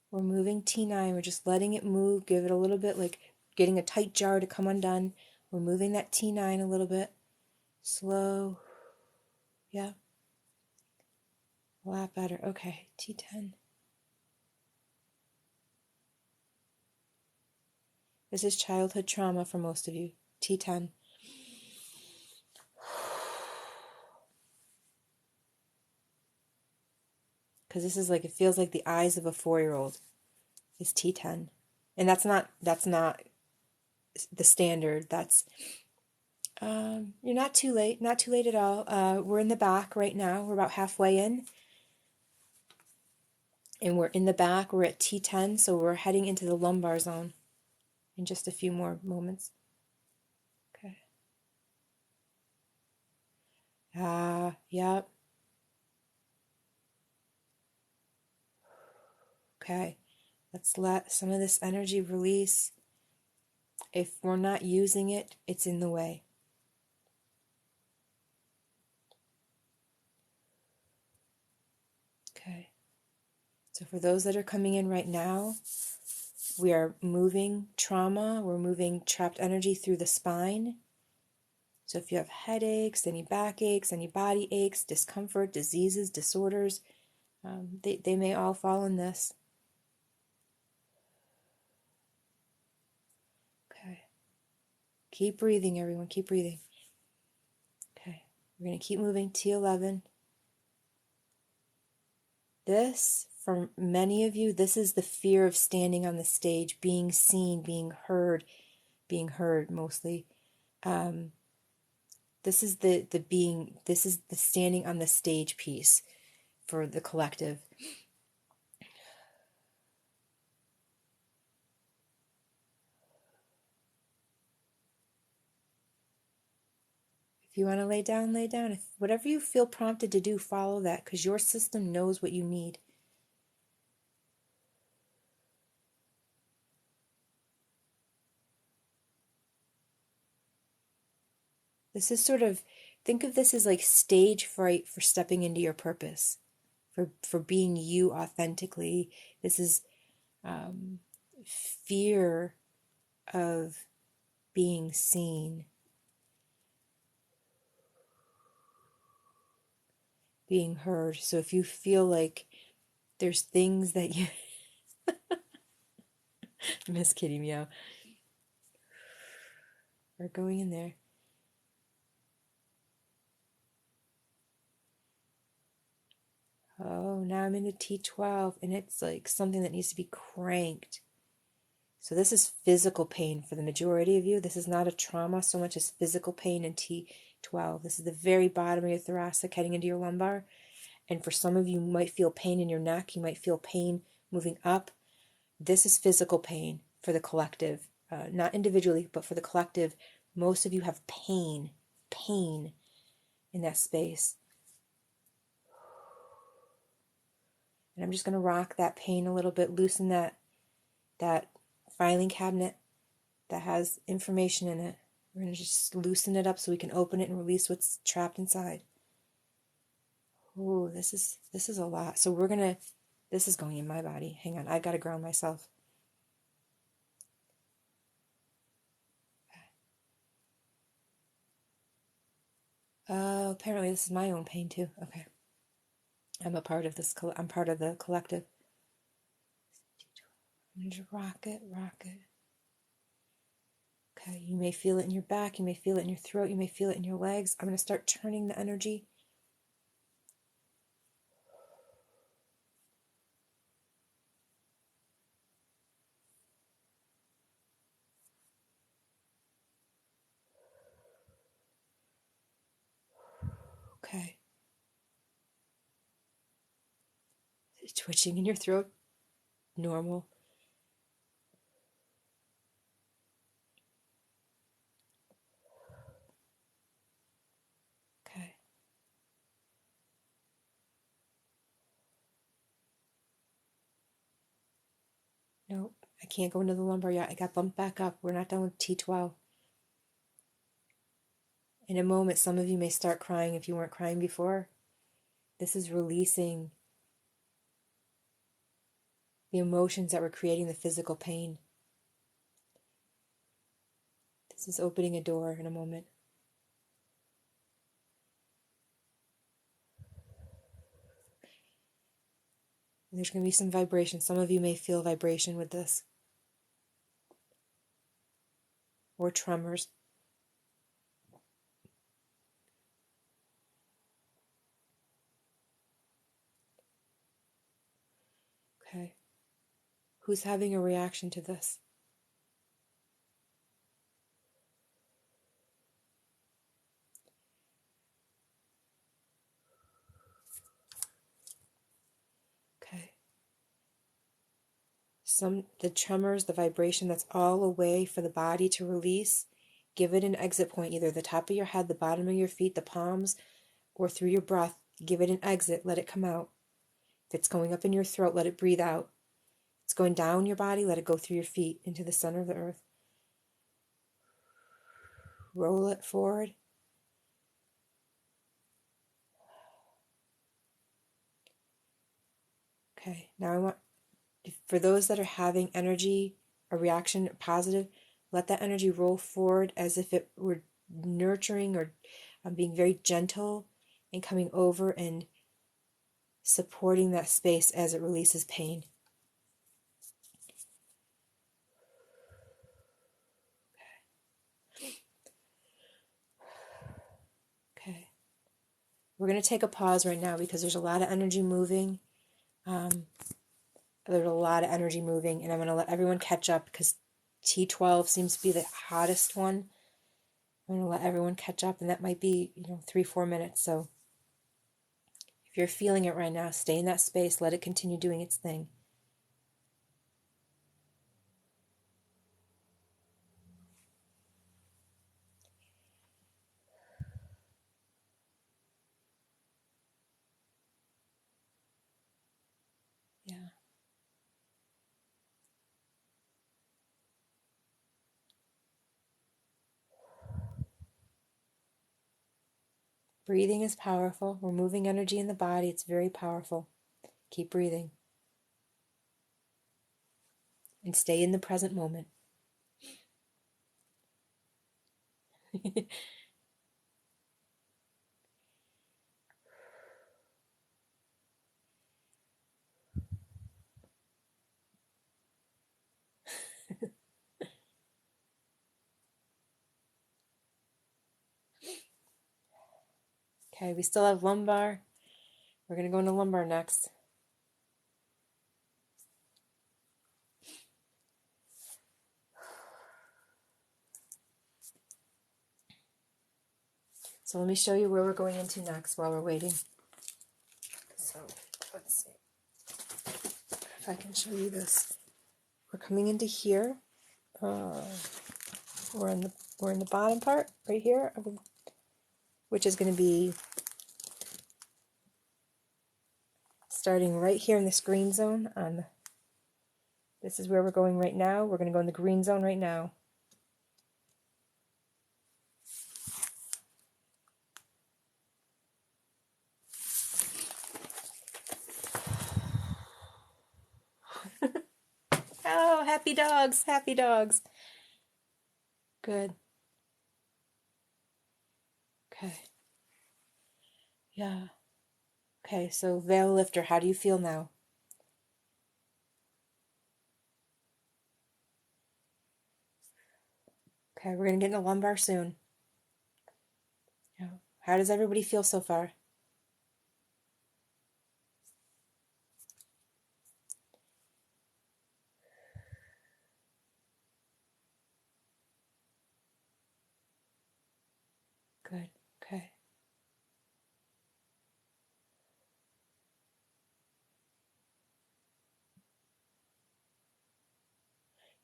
We're moving T9. We're just letting it move. Give it a little bit, like getting a tight jar to come undone. We're moving that T9 a little bit. Slow. Yeah. A lot better. Okay. T10. This is childhood trauma for most of you. T10. Because this is like, it feels like the eyes of a 4-year-old is T10. And that's not the standard. That's, you're not too late. Not too late at all. We're in the back right now. We're about halfway in. And we're in the back. We're at T10. So we're heading into the lumbar zone in just a few more moments. Okay. Yep. Okay. Let's let some of this energy release. If we're not using it, it's in the way. Okay. So for those that are coming in right now, we are moving trauma, we're moving trapped energy through the spine. So if you have headaches, any backaches, any body aches, discomfort, diseases, disorders, they may all fall in this. Okay. Keep breathing, everyone. Keep breathing. Okay. We're going to keep moving. T11. This, for many of you, this is the fear of standing on the stage, being seen, being heard mostly. This is this is the standing on the stage piece for the collective. If you want to lay down, lay down. If whatever you feel prompted to do, follow that, because your system knows what you need. This is sort of, think of this as like stage fright for stepping into your purpose, for being you authentically. This is fear of being seen, being heard. So if you feel like there's things that you Miss Kitty Meow are going in there. Oh, now I'm into T12, and it's like something that needs to be cranked. So this is physical pain for the majority of you. This is not a trauma so much as physical pain in T12. This is the very bottom of your thoracic heading into your lumbar. And for some of you, you might feel pain in your neck. You might feel pain moving up. This is physical pain for the collective. Not individually, but for the collective. Most of you have pain in that space. And I'm just going to rock that pain a little bit, loosen that filing cabinet that has information in it. We're going to just loosen it up so we can open it and release what's trapped inside. Ooh, this is a lot. So this is going in my body. Hang on, I've got to ground myself. Oh, apparently this is my own pain too. Okay. I'm a part of this. I'm part of the collective. I'm going to rock it. Okay, you may feel it in your back. You may feel it in your throat. You may feel it in your legs. I'm going to start turning the energy. Okay. Twitching in your throat. Normal. Okay. Nope, I can't go into the lumbar yet. I got bumped back up. We're not done with T12. In a moment, some of you may start crying if you weren't crying before. This is releasing the emotions that were creating the physical pain. This is opening a door in a moment. And there's going to be some vibration. Some of you may feel vibration with this. Or tremors. Okay. Who's having a reaction to this? Okay. The tremors, the vibration, that's all a way for the body to release. Give it an exit point, either the top of your head, the bottom of your feet, the palms, or through your breath. Give it an exit, let it come out. If it's going up in your throat, let it breathe out. If it's going down your body, let it go through your feet into the center of the earth. roll it forward. Okay, now I want, for those that are having energy, a reaction positive, let that energy roll forward as if it were nurturing or being very gentle and coming over and supporting that space as it releases pain. Okay. We're going to take a pause right now because there's a lot of energy moving. There's a lot of energy moving, and I'm going to let everyone catch up because T12 seems to be the hottest one. I'm going to let everyone catch up, and that might be, 3-4 minutes. So if you're feeling it right now, stay in that space. Let it continue doing its thing. Yeah. Breathing is powerful. We're moving energy in the body. It's very powerful. Keep breathing. And stay in the present moment. Okay, we still have lumbar. We're going to go into lumbar next. So let me show you where we're going into next while we're waiting. So let's see if I can show you this. We're coming into here. We're in the bottom part right here, which is going to be starting right here in this green zone. This is where we're going right now. We're going to go in the green zone right now. Oh, happy dogs, happy dogs. Good. Okay. Yeah. Okay, so veil lifter, how do you feel now? Okay, we're going to get into lumbar soon. Yeah. How does everybody feel so far? Good. Okay.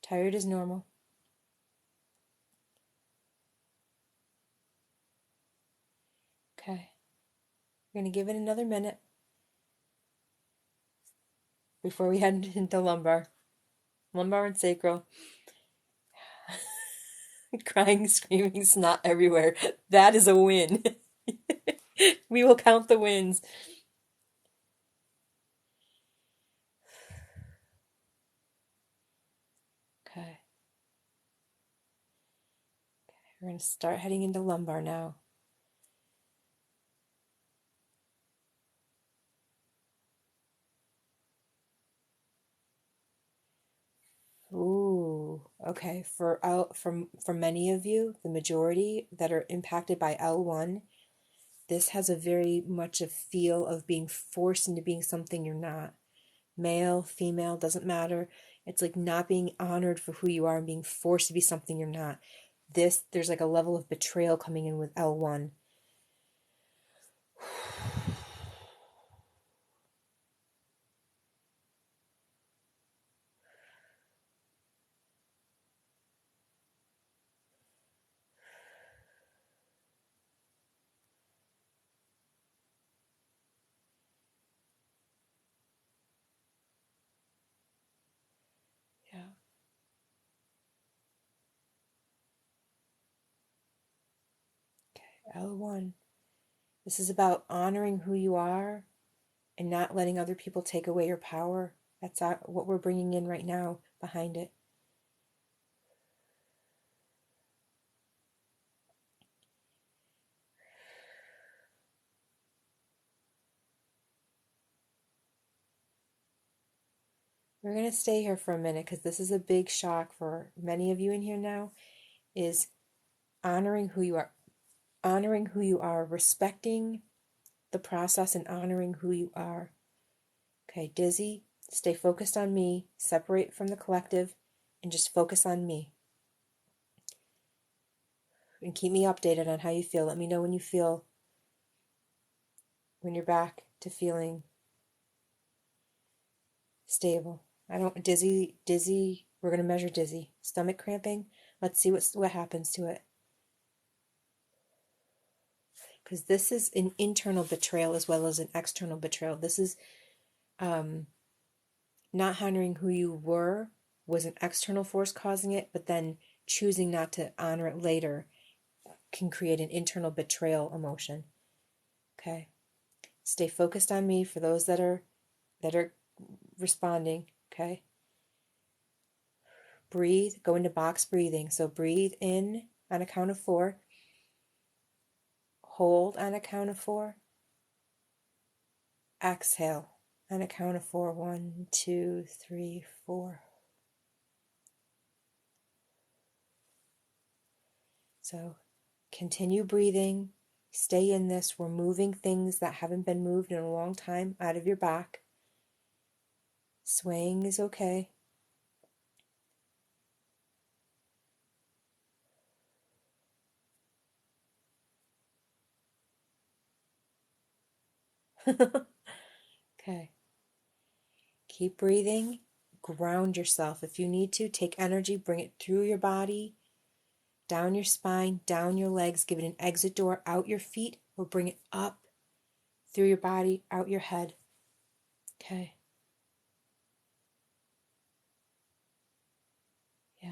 Tired is normal. Okay. We're going to give it another minute before we head into lumbar. Lumbar and sacral. Crying, screaming, snot everywhere. That is a win. We will count the wins. Okay. We're going to start heading into lumbar now. Ooh, okay. For many of you, the majority that are impacted by L1, this has a very much a feel of being forced into being something you're not. Male, female, doesn't matter. It's like not being honored for who you are and being forced to be something you're not. There's like a level of betrayal coming in with L1. Yeah. L1. This is about honoring who you are and not letting other people take away your power. That's what we're bringing in right now behind it. We're going to stay here for a minute because this is a big shock for many of you in here now, is honoring who you are, respecting the process and honoring who you are. Okay, Dizzy, stay focused on me, separate from the collective, and just focus on me. And keep me updated on how you feel. Let me know when you're back to feeling stable. Dizzy, we're going to measure Dizzy. Stomach cramping, let's see what happens to it. Because this is an internal betrayal as well as an external betrayal. This is not honoring who you were was an external force causing it, but then choosing not to honor it later can create an internal betrayal emotion. Okay. Stay focused on me for those that are responding. Okay. Breathe, go into box breathing. So breathe in on a count of 4. Hold on a count of 4. Exhale on a count of 4. 1, 2, 3, 4. So continue breathing. Stay in this. We're moving things that haven't been moved in a long time out of your back. Swaying is okay. Okay. Keep breathing. Ground yourself. If you need to, take energy, bring it through your body, down your spine, down your legs. Give it an exit door out your feet, or bring it up through your body, out your head. Okay. Yeah.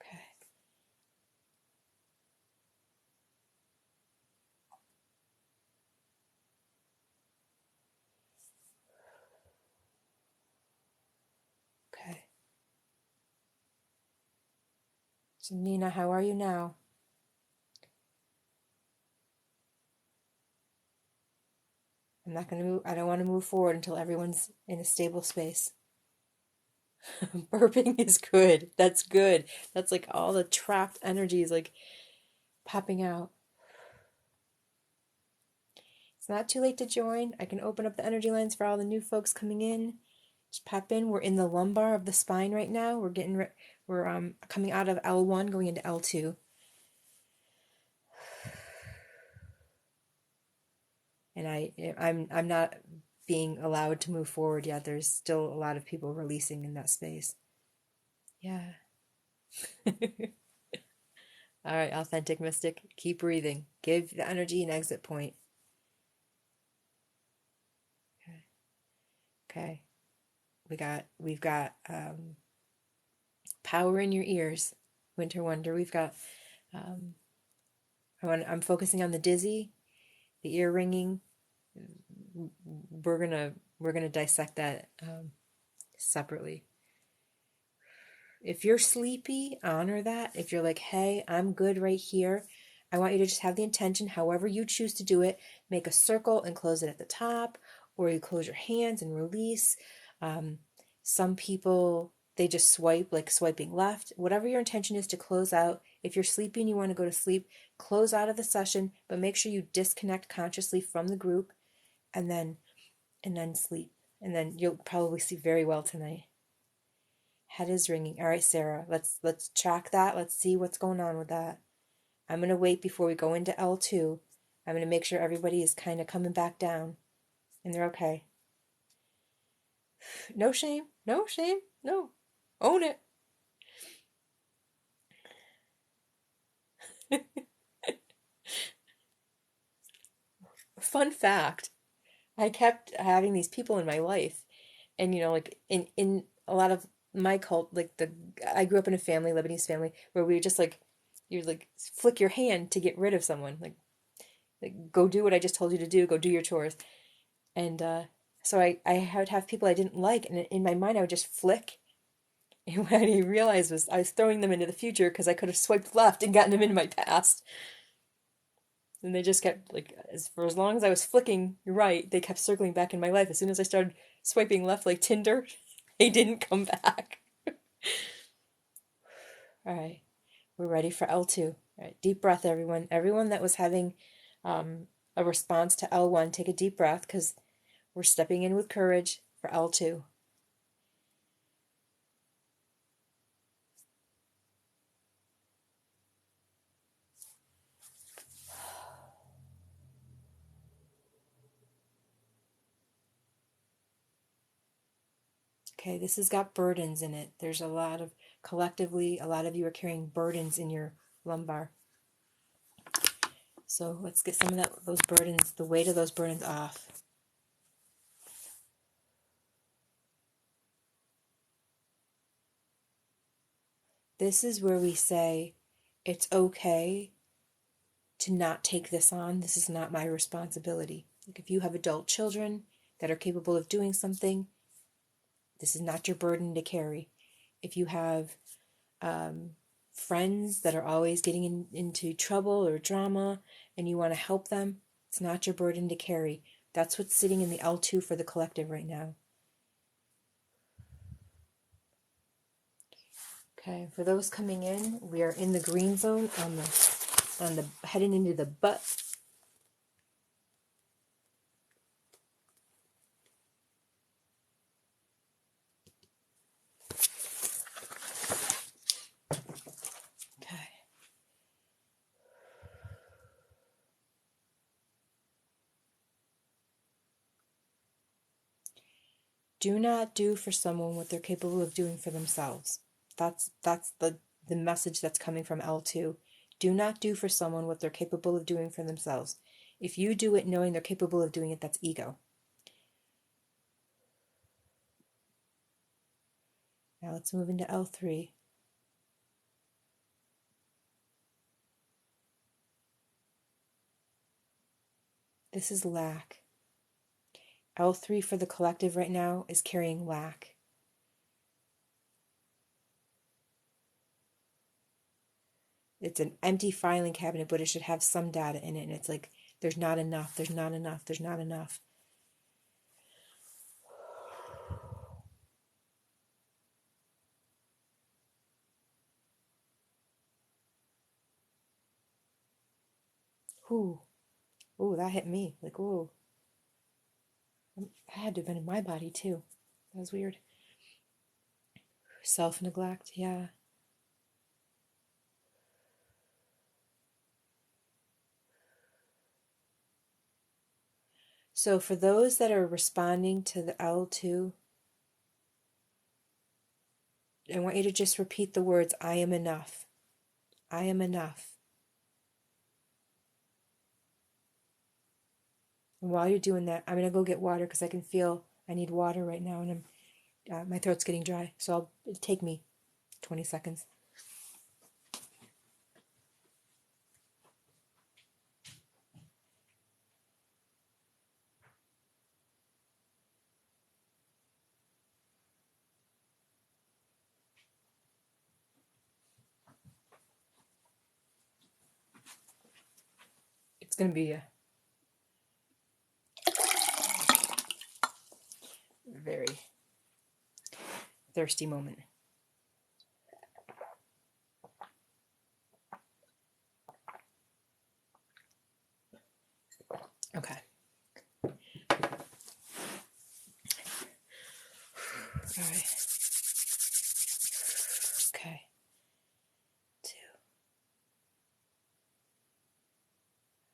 Okay. Okay. So Nina, how are you now? I'm not going to move. I don't want to move forward until everyone's in a stable space. Burping is good. That's good. That's like all the trapped energy is like popping out. It's not too late to join. I can open up the energy lines for all the new folks coming in. Just pop in. We're in the lumbar of the spine right now. We're coming out of L1 going into L2. And I'm not being allowed to move forward yet. There's still a lot of people releasing in that space. Yeah. All right, authentic mystic, keep breathing. Give the energy an exit point. Okay. Okay. We've got power in your ears, Winter Wonder. We've got I'm focusing on the dizzy, the ear ringing. We're gonna dissect that separately. If you're sleepy, honor that. If you're like, hey, I'm good right here, I want you to just have the intention, however you choose to do it, make a circle and close it at the top, or you close your hands and release. Some people, they just swipe, like swiping left. Whatever your intention is to close out. If you're sleepy and you want to go to sleep, close out of the session, but make sure you disconnect consciously from the group and then sleep. And then you'll probably sleep very well tonight. Head is ringing. All right, Sarah, let's track that. Let's see what's going on with that. I'm going to wait before we go into L2. I'm going to make sure everybody is kind of coming back down and they're okay. No shame. No shame. No. Own it. Fun fact. I kept having these people in my life and like in a lot of my cult, like I grew up in a family, Lebanese family, where we just like You like flick your hand to get rid of someone. Like go do what I just told you to do. Go do your chores. And so I would have people I didn't like, and in my mind I would just flick. And what I didn't realize was I was throwing them into the future because I could have swiped left and gotten them into my past. And they just kept, like, for as long as I was flicking right, they kept circling back in my life. As soon as I started swiping left like Tinder, they didn't come back. All right, we're ready for L2. All right, deep breath, everyone. Everyone that was having a response to L1, take a deep breath because we're stepping in with courage for L2. Okay, this has got burdens in it. There's collectively, a lot of you are carrying burdens in your lumbar. So let's get some of those burdens, the weight of those burdens off. This is where we say, it's okay to not take this on. This is not my responsibility. Like if you have adult children that are capable of doing something, this is not your burden to carry. If you have friends that are always getting into trouble or drama and you want to help them, it's not your burden to carry. That's what's sitting in the L2 for the collective right now. Okay, for those coming in, we are in the green zone on the heading into the butt. Okay. Do not do for someone what they're capable of doing for themselves. That's the message that's coming from L2. Do not do for someone what they're capable of doing for themselves. If you do it knowing they're capable of doing it, that's ego. Now let's move into L3. This is lack. L3 for the collective right now is carrying lack. It's an empty filing cabinet, but it should have some data in it. And it's like, there's not enough, there's not enough, there's not enough. Ooh, ooh, that hit me. Like, ooh. That had to have been in my body too. That was weird. Self-neglect, yeah. So for those that are responding to the L2, I want you to just repeat the words, I am enough. I am enough. And while you're doing that, I'm going to go get water because I can feel I need water right now and my throat's getting dry. So it'll take me 20 seconds. It's going to be a very thirsty moment. Okay. All right. Okay. 2.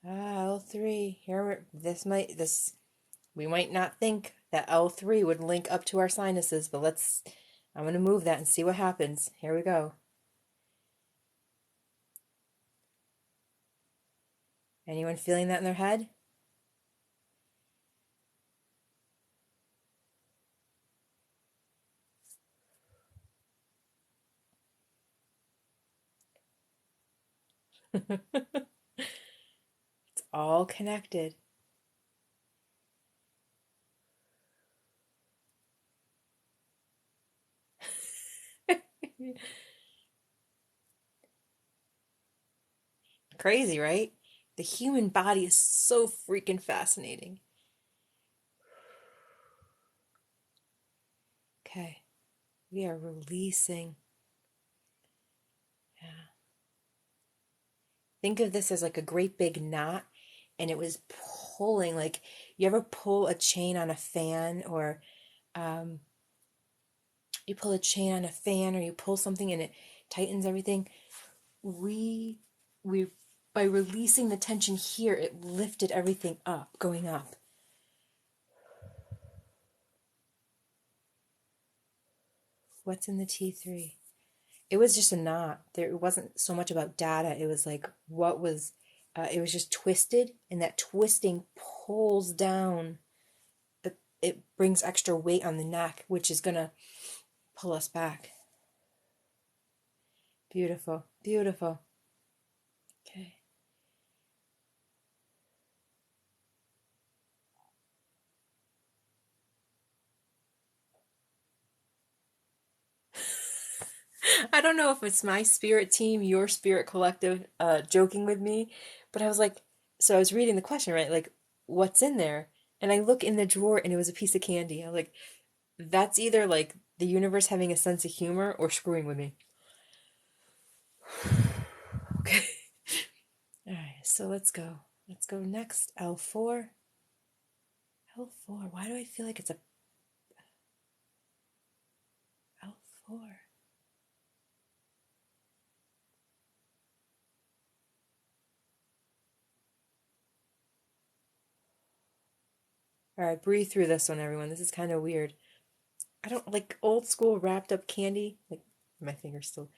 L3. Here, we might not think that L3 would link up to our sinuses, but I'm going to move that and see what happens. Here we go. Anyone feeling that in their head? It's all connected. Crazy, right? The human body is so freaking fascinating. Okay, we are releasing. Yeah. Think of this as like a great big knot, and it was pulling, like you ever pull a chain on a fan, or um, you pull a chain on a fan, or you pull something and it tightens everything. We by releasing the tension here, it lifted everything up, going up. What's in the T3? It was just a knot. It wasn't so much about data. It was like what was, it was just twisted, and that twisting pulls down. It brings extra weight on the neck, which is going to pull us back. Beautiful, beautiful. Okay. I don't know if it's my spirit team, your spirit collective, joking with me, but I was like, so I was reading the question, right? Like, what's in there? And I look in the drawer and it was a piece of candy. I'm like, that's either like the universe having a sense of humor or screwing with me. Okay. All right, so let's go. Let's go next. L4. L4. Why do I feel like it's a L4? All right, breathe through this one, everyone. This is kind of weird. I don't like old school wrapped up candy. Like my finger's still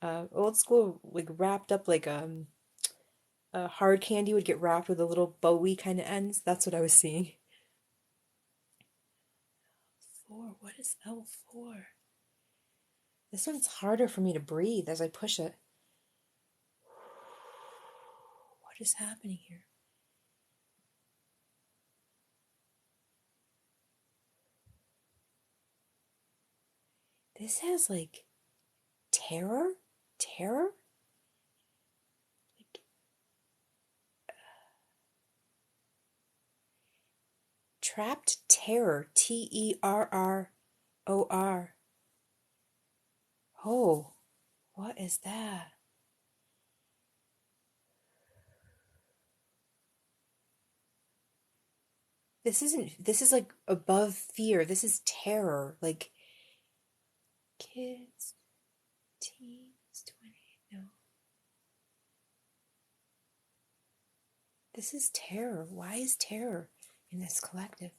old school, like wrapped up like hard candy would get wrapped with a little bowy kind of ends. That's what I was seeing. Four. What is L4? This one's harder for me to breathe as I push it. What is happening here? This has like terror? Terror? Like trapped terror. Terror. Oh, what is that? This is like above fear. This is terror. Like kids, teens, 20. No. This is terror. Why is terror in this collective?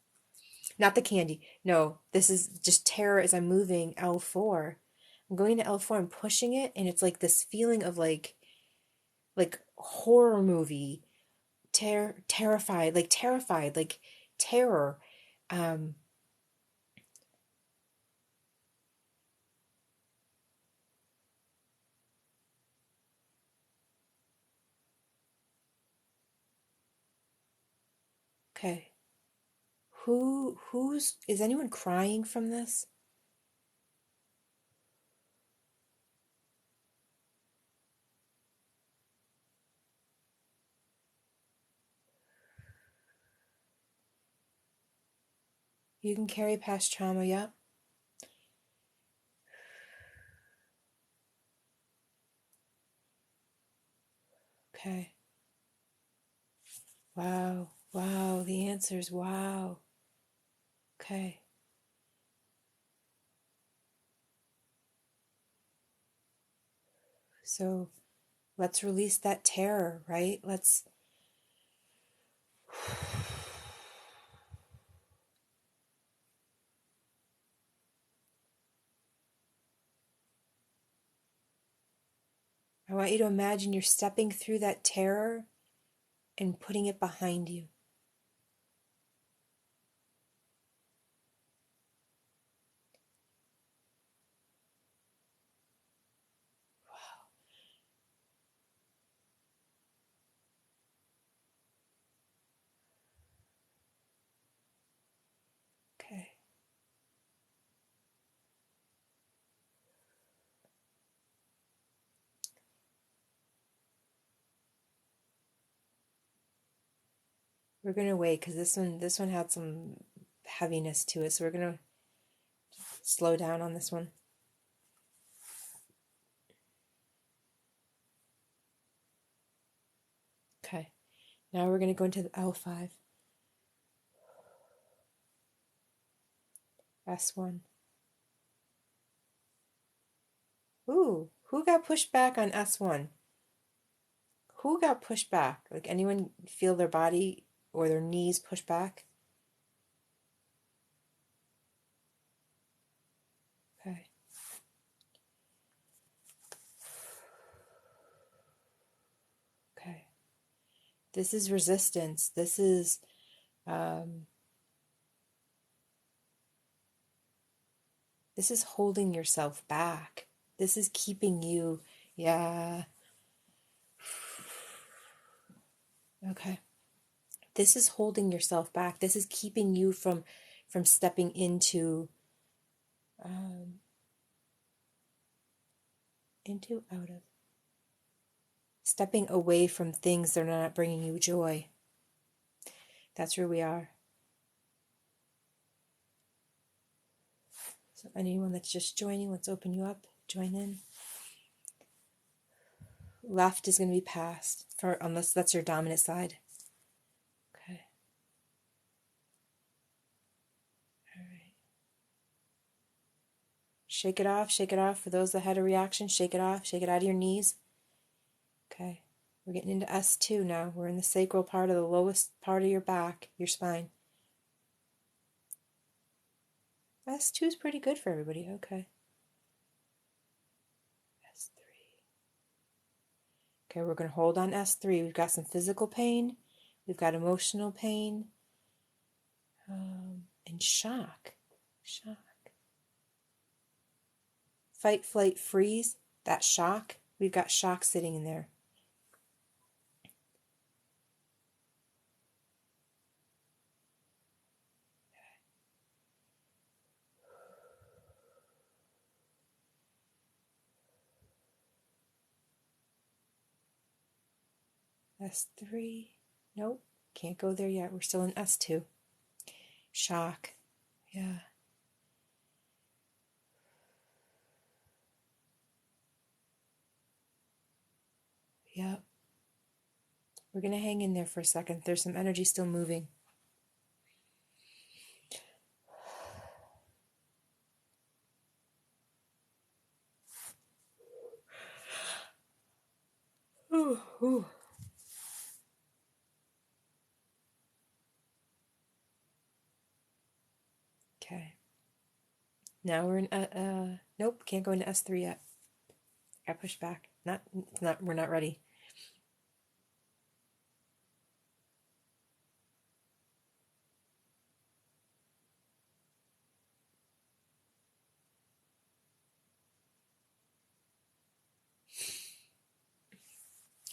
Not the candy. No, this is just terror as I'm moving L4. I'm going to L4, I'm pushing it, and it's like this feeling of like horror movie, terrified, like terror. Um, okay. Who's is anyone crying from this? You can carry past trauma, yep. Okay. Wow. Wow. The answers. Wow. Okay. So let's release that terror, right? Let's. I want you to imagine you're stepping through that terror and putting it behind you. We're going to wait because this one had some heaviness to it. So we're going to slow down on this one. Okay. Now we're going to go into the L5. S1. Ooh, who got pushed back on S1? Who got pushed back? Like anyone feel their body or their knees push back? Okay. Okay. This is resistance. This is holding yourself back. This is keeping you, yeah. Okay. This is holding yourself back. This is keeping you from stepping into out of stepping away from things that are not bringing you joy. That's where we are. So anyone that's just joining, let's open you up. Join in. Left is going to be past, unless that's your dominant side. Okay. All right. Shake it off, shake it off. For those that had a reaction, shake it off, shake it out of your knees. Okay. We're getting into S2 now. We're in the sacral part of the lowest part of your back, your spine. S2 is pretty good for everybody. Okay. S3. Okay, we're going to hold on S3. We've got some physical pain. We've got emotional pain. And shock. Shock. Fight, flight, freeze. That shock. We've got shock sitting in there. S3. Nope. Can't go there yet. We're still in S2. Shock. Yeah. Yep. We're going to hang in there for a second. There's some energy still moving. Ooh, ooh. Okay. Now we're in nope, can't go into S3 yet. Got pushed back. We're not ready.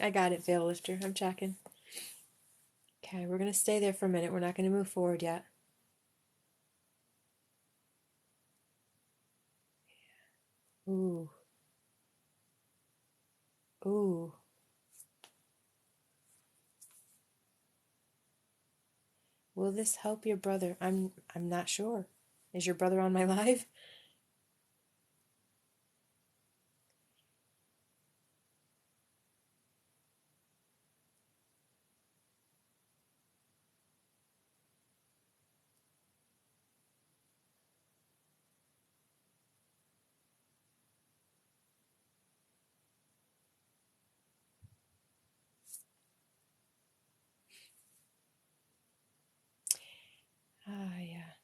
I got it, Veil Lifter. I'm checking. Okay, we're going to stay there for a minute. We're not going to move forward yet. Ooh. Ooh. Will this help your brother? I'm not sure. Is your brother on my live? Ah, yeah.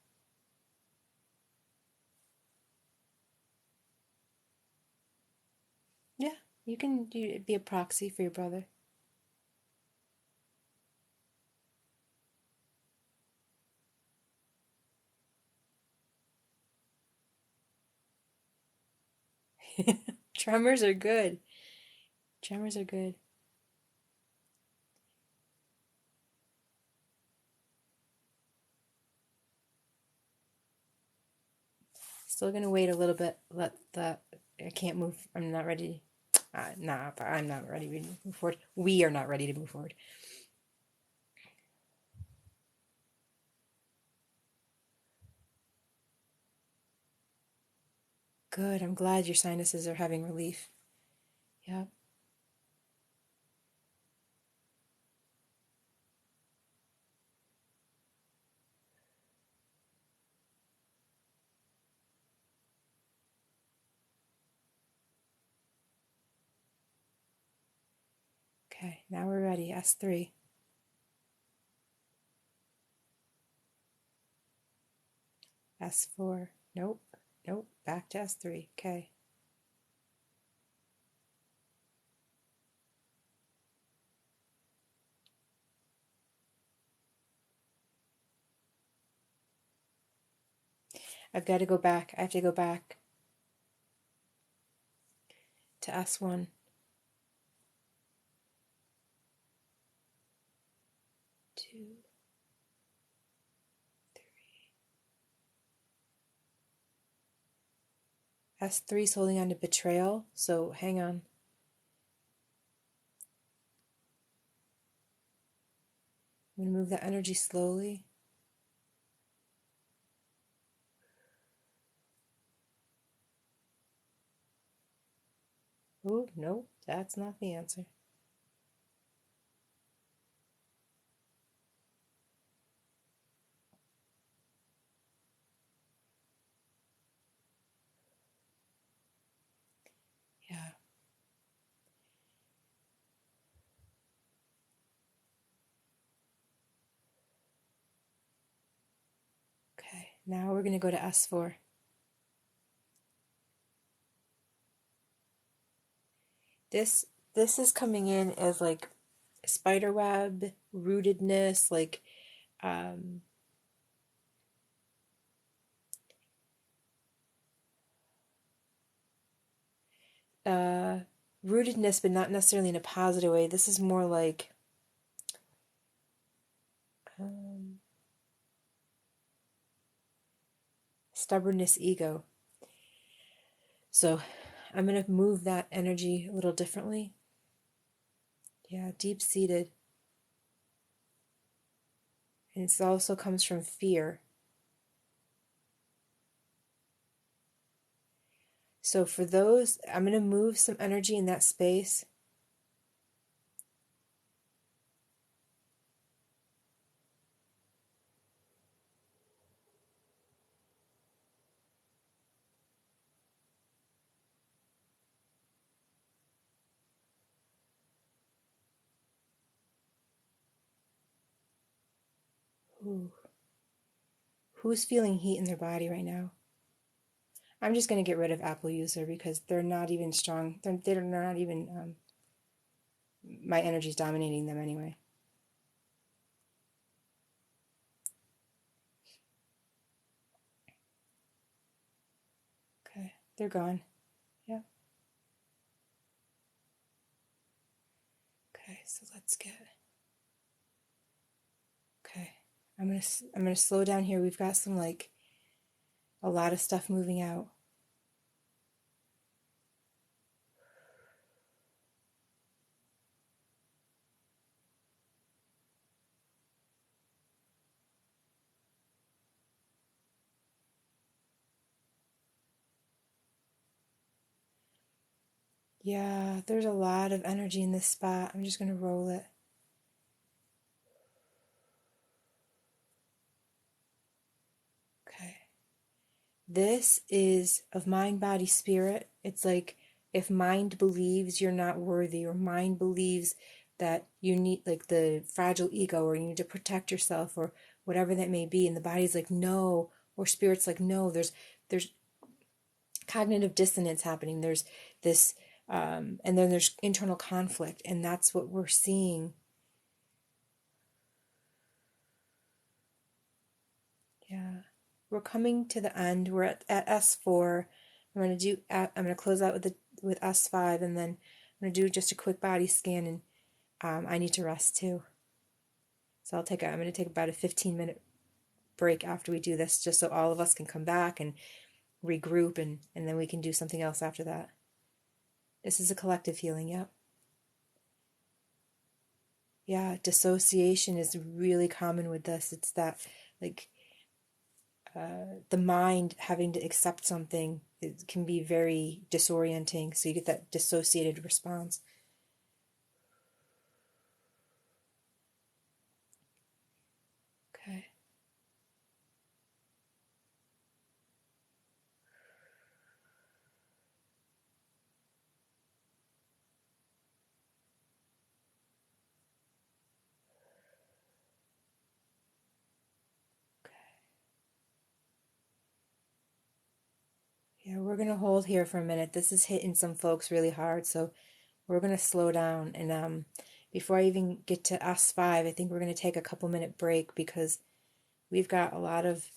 Yeah, you can be a proxy for your brother. Tremors are good. Tremors are good. Still gonna wait a little bit. I can't move. I'm not ready. I'm not ready to move forward. We are not ready to move forward. Good. I'm glad your sinuses are having relief. Yep. Okay, now we're ready. S3. S4. Nope. Nope. Back to S3. Okay. I've got to go back. I have to go back to S1. 2, 3. S3 is holding on to betrayal, so hang on. I'm going to move that energy slowly. Oh, no, that's not the answer. Yeah. Okay, now we're going to go to S4. This is coming in as like spiderweb, rootedness, like rootedness, but not necessarily in a positive way. This is more like stubbornness, ego. So I'm going to move that energy a little differently. Yeah, deep-seated. And it also comes from fear. So for those, I'm going to move some energy in that space. Ooh. Who's feeling heat in their body right now? I'm just going to get rid of Apple user because they're not even strong. They're not even, my energy's dominating them anyway. Okay, they're gone. Yeah. Okay, so let's get. Okay, I'm gonna slow down here. We've got some like a lot of stuff moving out. Yeah, there's a lot of energy in this spot. I'm just gonna roll it. Okay. This is of mind, body, spirit. It's like if mind believes you're not worthy, or mind believes that you need, like the fragile ego, or you need to protect yourself, or whatever that may be, and the body's like no, or spirit's like no. There's cognitive dissonance happening. There's this, and then there's internal conflict, and that's what we're seeing. Yeah, we're coming to the end. We're at S4. I'm gonna close out with S5, and then I'm gonna do just a quick body scan, and I need to rest too. So I'm gonna take about a 15-minute break after we do this, just so all of us can come back and regroup, and then we can do something else after that. This is a collective healing, yep. Yeah, dissociation is really common with this. It's that, like, the mind having to accept something it can be very disorienting. So you get that dissociated response. Okay. Yeah, we're going to hold here for a minute. This is hitting some folks really hard, so we're going to slow down. And before I even get to us five, I think we're going to take a couple minute break because we've got a lot of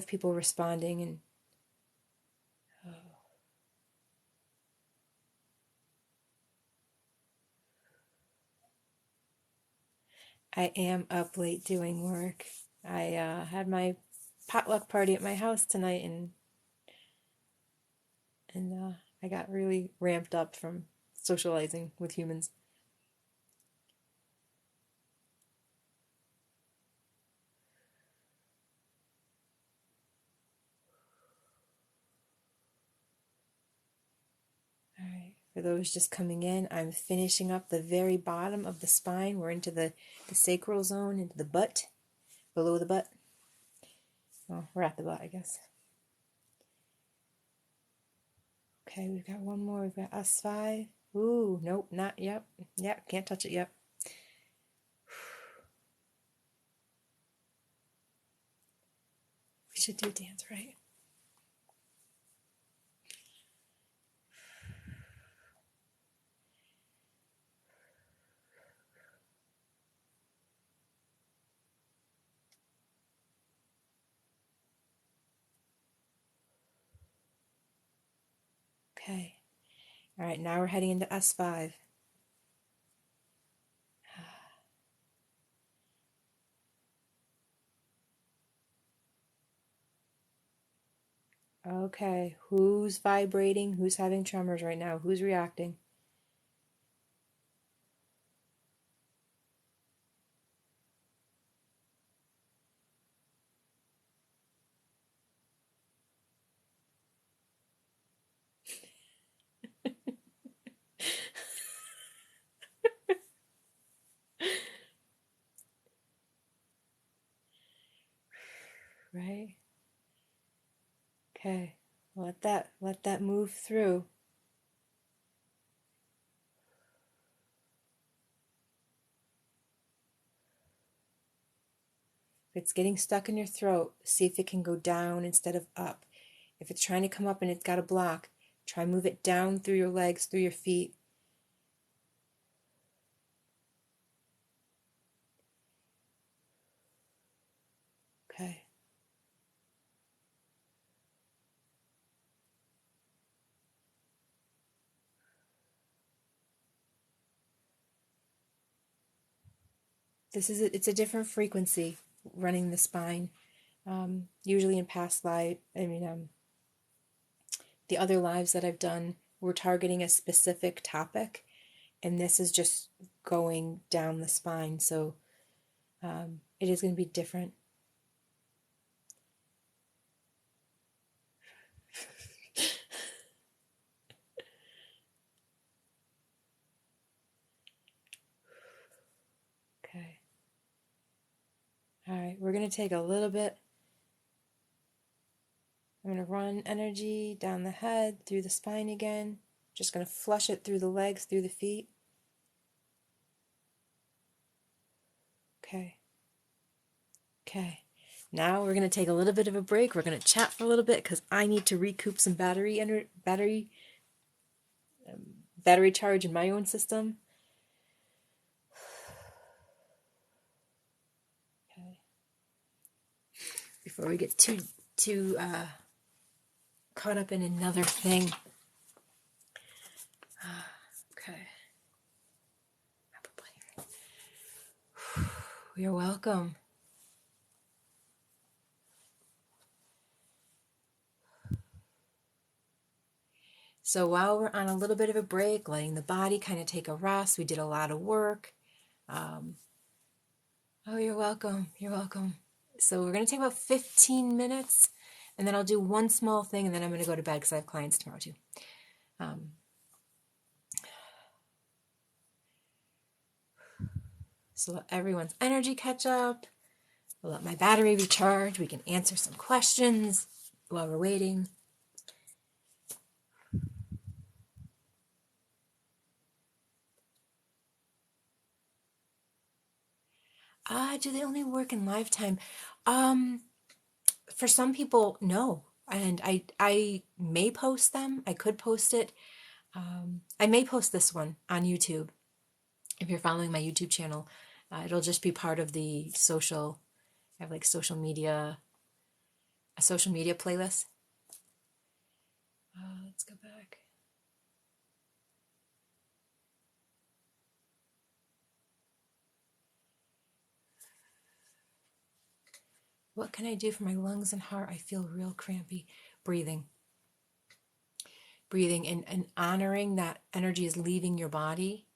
people responding, and I am up late doing work. I had my potluck party at my house tonight, and I got really ramped up from socializing with humans. All right, for those just coming in, I'm finishing up the very bottom of the spine. We're into the sacral zone, into the butt, below the butt. Well, we're at the butt, I guess. Okay, we've got one more. We've got us five. Ooh, nope, not yet. Yep, can't touch it yet. We should do dance, right? Okay. All right, now we're heading into S5. Okay, who's vibrating? Who's having tremors right now? Who's reacting? Right? Okay. Let that move through. If it's getting stuck in your throat, see if it can go down instead of up. If it's trying to come up and it's got a block, try move it down through your legs, through your feet. Okay. It's a different frequency running the spine. Usually in past life, the other lives that I've done, we're targeting a specific topic, and this is just going down the spine, so it is going to be different. Okay. All right, we're going to take a little bit. I'm going to run energy down the head, through the spine again. Just going to flush it through the legs, through the feet. Okay. Okay. Now we're going to take a little bit of a break. We're going to chat for a little bit because I need to recoup some battery charge in my own system. Okay. Before we get too caught up in another thing. Okay. You're welcome. So while we're on a little bit of a break, letting the body kind of take a rest, we did a lot of work. Oh, you're welcome. You're welcome. So we're going to take about 15 minutes, and then I'll do one small thing, and then I'm going to go to bed because I have clients tomorrow too. So let everyone's energy catch up. I'll let my battery recharge. We can answer some questions while we're waiting. Do they only work in lifetime? For some people, no. And I may post them. I could post it. I may post this one on YouTube. If you're following my YouTube channel, it'll just be part of the social. I have like a social media playlist. Let's go back. What can I do for my lungs and heart? I feel real crampy. Breathing and honoring that energy is leaving your body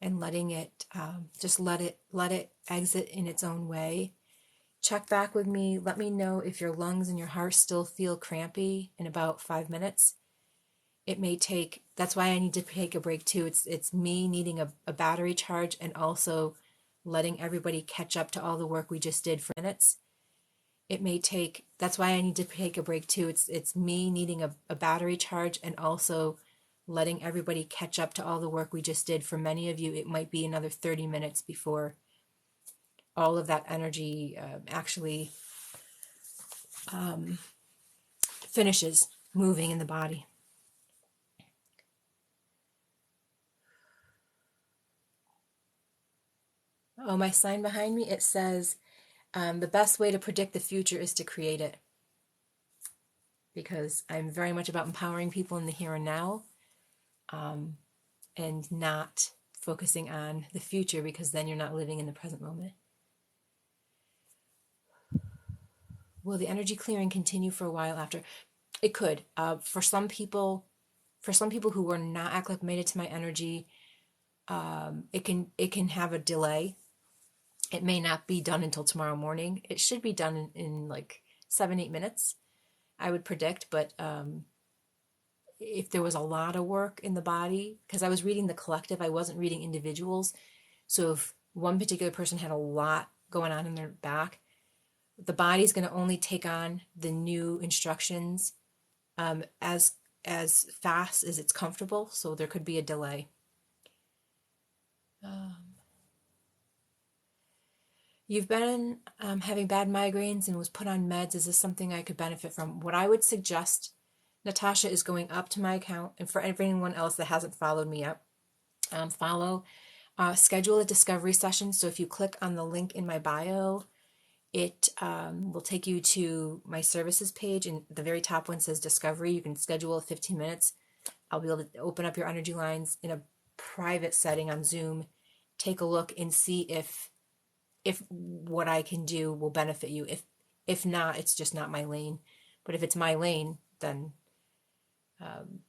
and letting it, just let it exit in its own way. Check back with me. Let me know if your lungs and your heart still feel crampy in about 5 minutes. It may take, that's why I need to take a break too. It's me needing a battery charge and also letting everybody catch up to all the work we just did for minutes. It may take, that's why I need to take a break too. It's me needing a battery charge and also letting everybody catch up to all the work we just did. For many of you, it might be another 30 minutes before all of that energy actually finishes moving in the body. Oh, my sign behind me, it says, the best way to predict the future is to create it. Because I'm very much about empowering people in the here and now, and not focusing on the future, because then you're not living in the present moment. Will the energy clearing continue for a while after? It could. For some people who are not acclimated to my energy, it can have a delay. It may not be done until tomorrow morning. It should be done in like 7-8 minutes, I would predict. But if there was a lot of work in the body, because I was reading the collective, I wasn't reading individuals. So if one particular person had a lot going on in their back, the body's going to only take on the new instructions as fast as it's comfortable. So there could be a delay. You've been having bad migraines and was put on meds. Is this something I could benefit from? What I would suggest, Natasha, is going up to my account, and for everyone else that hasn't followed me yet, schedule a discovery session. So if you click on the link in my bio, it will take you to my services page, and the very top one says discovery. You can schedule 15 minutes. I'll be able to open up your energy lines in a private setting on Zoom, take a look and see if what I can do will benefit you. If not, it's just not my lane. But if it's my lane, then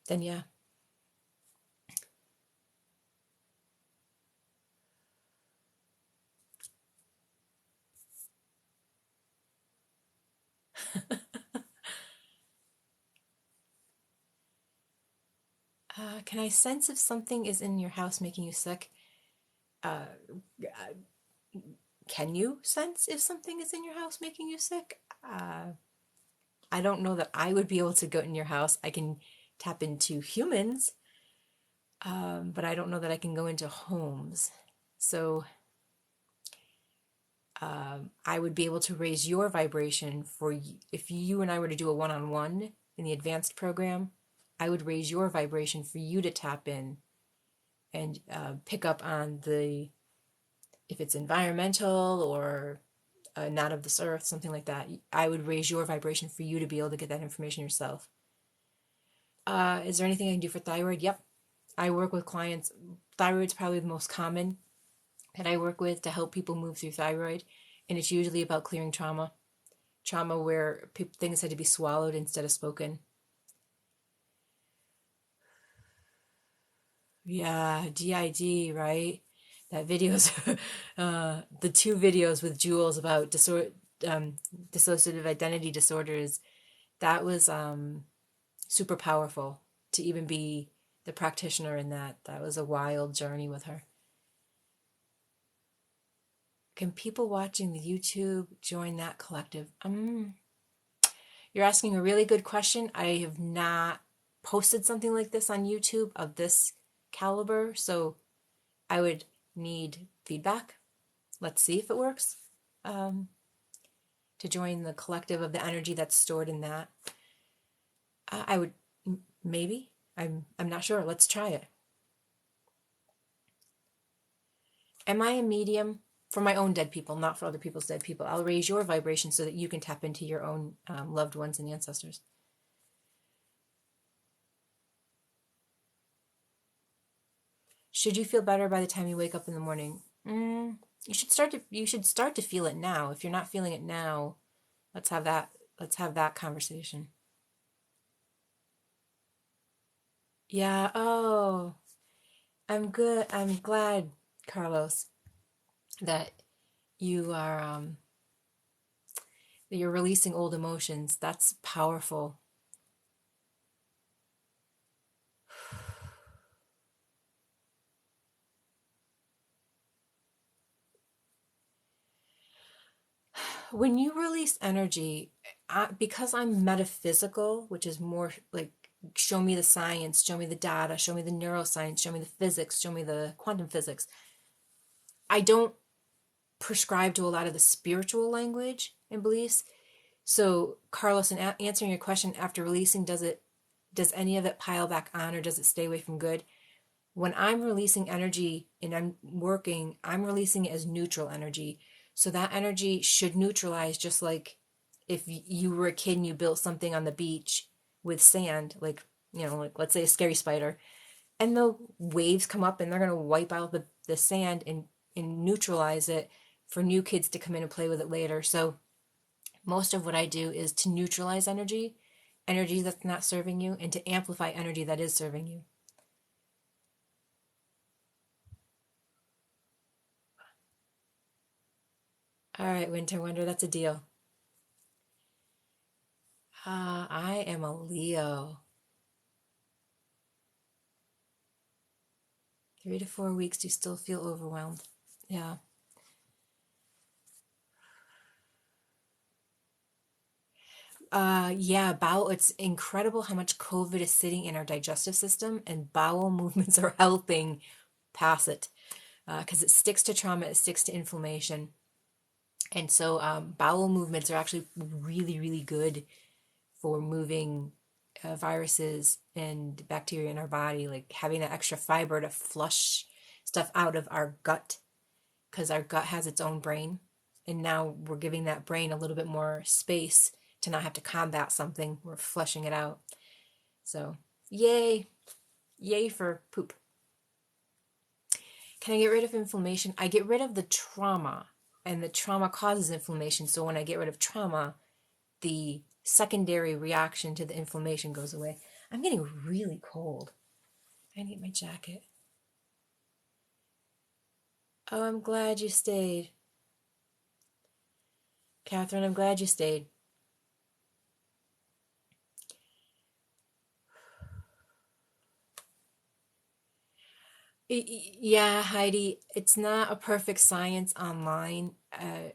yeah. Can I sense if something is in your house making you sick? Can you sense if something is in your house making you sick? I don't know that I would be able to go in your house. I can tap into humans, but I don't know that I can go into homes. So I would be able to raise your vibration for, if you and I were to do a one-on-one in the advanced program, I would raise your vibration for you to tap in and pick up on if it's environmental or not of this earth, something like that. I would raise your vibration for you to be able to get that information yourself. Is there anything I can do for thyroid? Yep. I work with clients. Thyroid's probably the most common that I work with to help people move through thyroid. And it's usually about clearing trauma where things had to be swallowed instead of spoken. Yeah, DID, right? That videos, the 2 videos with Jules about dissociative identity disorders, that was super powerful to even be the practitioner in that. That was a wild journey with her. Can people watching the YouTube join that collective? You're asking a really good question. I have not posted something like this on YouTube of this caliber, so I would need feedback. Let's see if it works. To join the collective of the energy that's stored in that. I would, maybe. I'm not sure. Let's try it. Am I a medium? For my own dead people, not for other people's dead people. I'll raise your vibration so that you can tap into your own loved ones and ancestors. Should you feel better by the time you wake up in the morning? You should start to feel it now. If you're not feeling it now, let's have that conversation. Yeah, oh. I'm good. I'm glad, Carlos, that you are that you're releasing old emotions. That's powerful. When you release energy, because I'm metaphysical, which is more like show me the science, show me the data, show me the neuroscience, show me the physics, show me the quantum physics. I don't prescribe to a lot of the spiritual language and beliefs. So, Carlos, in answering your question, after releasing, does any of it pile back on, or does it stay away from good? When I'm releasing energy and I'm working, I'm releasing it as neutral energy. So that energy should neutralize, just like if you were a kid and you built something on the beach with sand, like, like let's say a scary spider, and the waves come up and they're going to wipe out the sand and neutralize it for new kids to come in and play with it later. So most of what I do is to neutralize energy that's not serving you, and to amplify energy that is serving you. All right, Winter Wonder, that's a deal. I am a Leo. 3 to 4 weeks, do you still feel overwhelmed? Yeah. Yeah, bowel, it's incredible how much COVID is sitting in our digestive system, and bowel movements are helping pass it. Because it sticks to trauma, it sticks to inflammation. And so bowel movements are actually really, really good for moving viruses and bacteria in our body, like having that extra fiber to flush stuff out of our gut, because our gut has its own brain. And now we're giving that brain a little bit more space to not have to combat something. We're flushing it out. So, yay. Yay for poop. Can I get rid of inflammation? I get rid of the trauma, and the trauma causes inflammation. So when I get rid of trauma, the secondary reaction to the inflammation goes away. I'm getting really cold. I need my jacket. Oh, I'm glad you stayed. Catherine, I'm glad you stayed. Yeah, Heidi, it's not a perfect science online.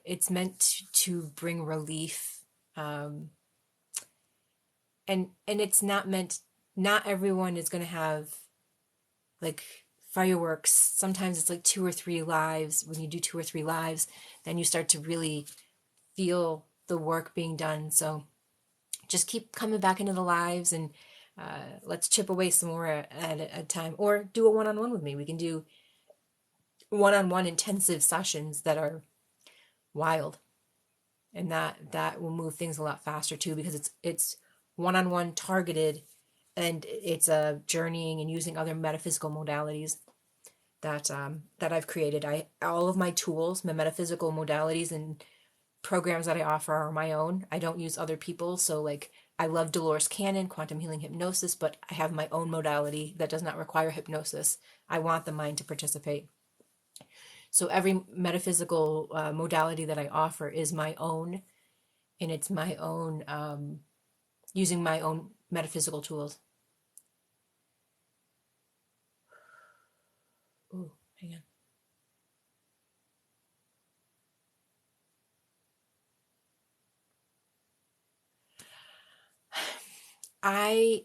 It's meant to bring relief. And it's not meant, not everyone is going to have like fireworks. Sometimes it's like 2 or 3 lives. When you do 2 or 3 lives, then you start to really feel the work being done. So just keep coming back into the lives, and let's chip away some more at a time, or do a one-on-one with me. We can do one-on-one intensive sessions that are wild, and that will move things a lot faster too, because it's one-on-one targeted, and it's a journeying and using other metaphysical modalities that I've created. All of my tools, my metaphysical modalities and programs that I offer are my own. I don't use other people's. So like, I love Dolores Cannon, quantum healing hypnosis, but I have my own modality that does not require hypnosis. I want the mind to participate. So every metaphysical modality that I offer is my own. and it's my own, using my own metaphysical tools. Ooh, hang on.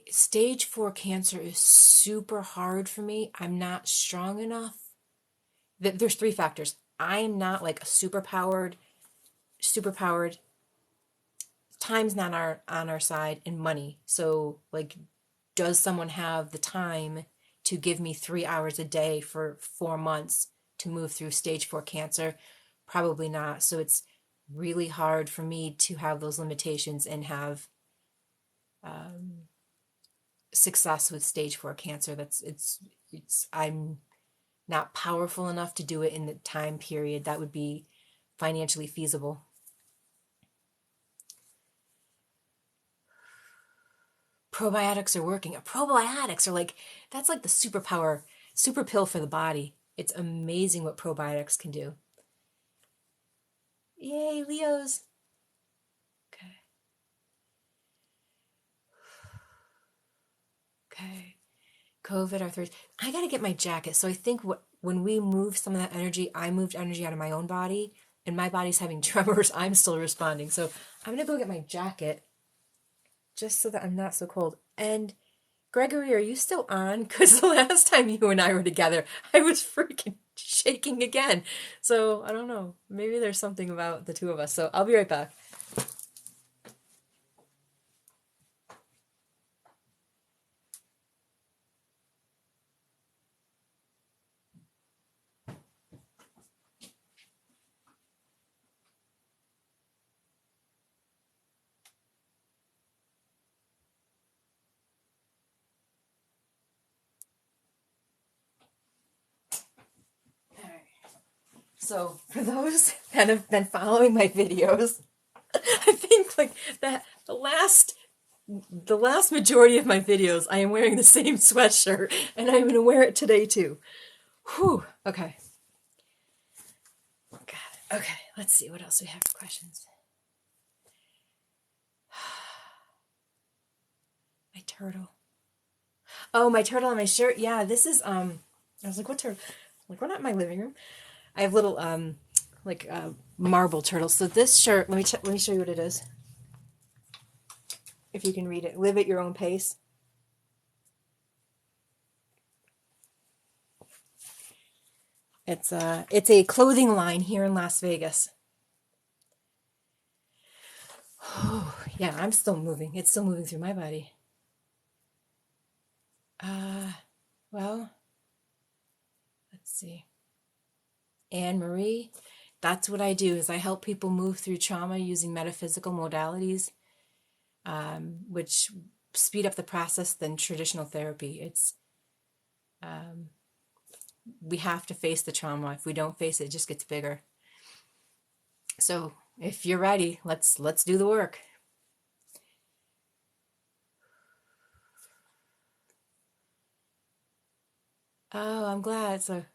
Stage 4 cancer is super hard for me. I'm not strong enough. There's 3 factors. I'm not like a superpowered. Time's not on our side, and money. So like, does someone have the time to give me 3 hours a day for 4 months to move through stage 4 cancer? Probably not. So it's really hard for me to have those limitations and have success with stage 4 cancer. I'm not powerful enough to do it in the time period that would be financially feasible. Probiotics are working. Probiotics are like, that's like the superpower, super pill for the body. It's amazing what probiotics can do. Yay, Leos. Okay. Okay. COVID, arthritis. I got to get my jacket. So I think when we move some of that energy, I moved energy out of my own body, and my body's having tremors. I'm still responding. So I'm going to go get my jacket just so that I'm not so cold. And Gregory, are you still on? Because the last time you and I were together, I was freaking shaking again. So I don't know. Maybe there's something about the two of us. So I'll be right back. So for those that have been following my videos, I think like that the last majority of my videos, I am wearing the same sweatshirt, and I'm going to wear it today too. Whew. Okay. Okay. Let's see what else we have for questions. My turtle. Oh, my turtle on my shirt. Yeah, this is I was like, what turtle? Like, we're not in my living room. I have little marble turtles. So this shirt, let me show you what it is. If you can read it. Live at your own pace. It's a clothing line here in Las Vegas. Oh, yeah, I'm still moving. It's still moving through my body. Well, let's see. Anne Marie, that's what I do, is I help people move through trauma using metaphysical modalities, which speed up the process than traditional therapy. It's we have to face the trauma. If we don't face it, it just gets bigger. So if you're ready, let's do the work. Oh, I'm glad. So,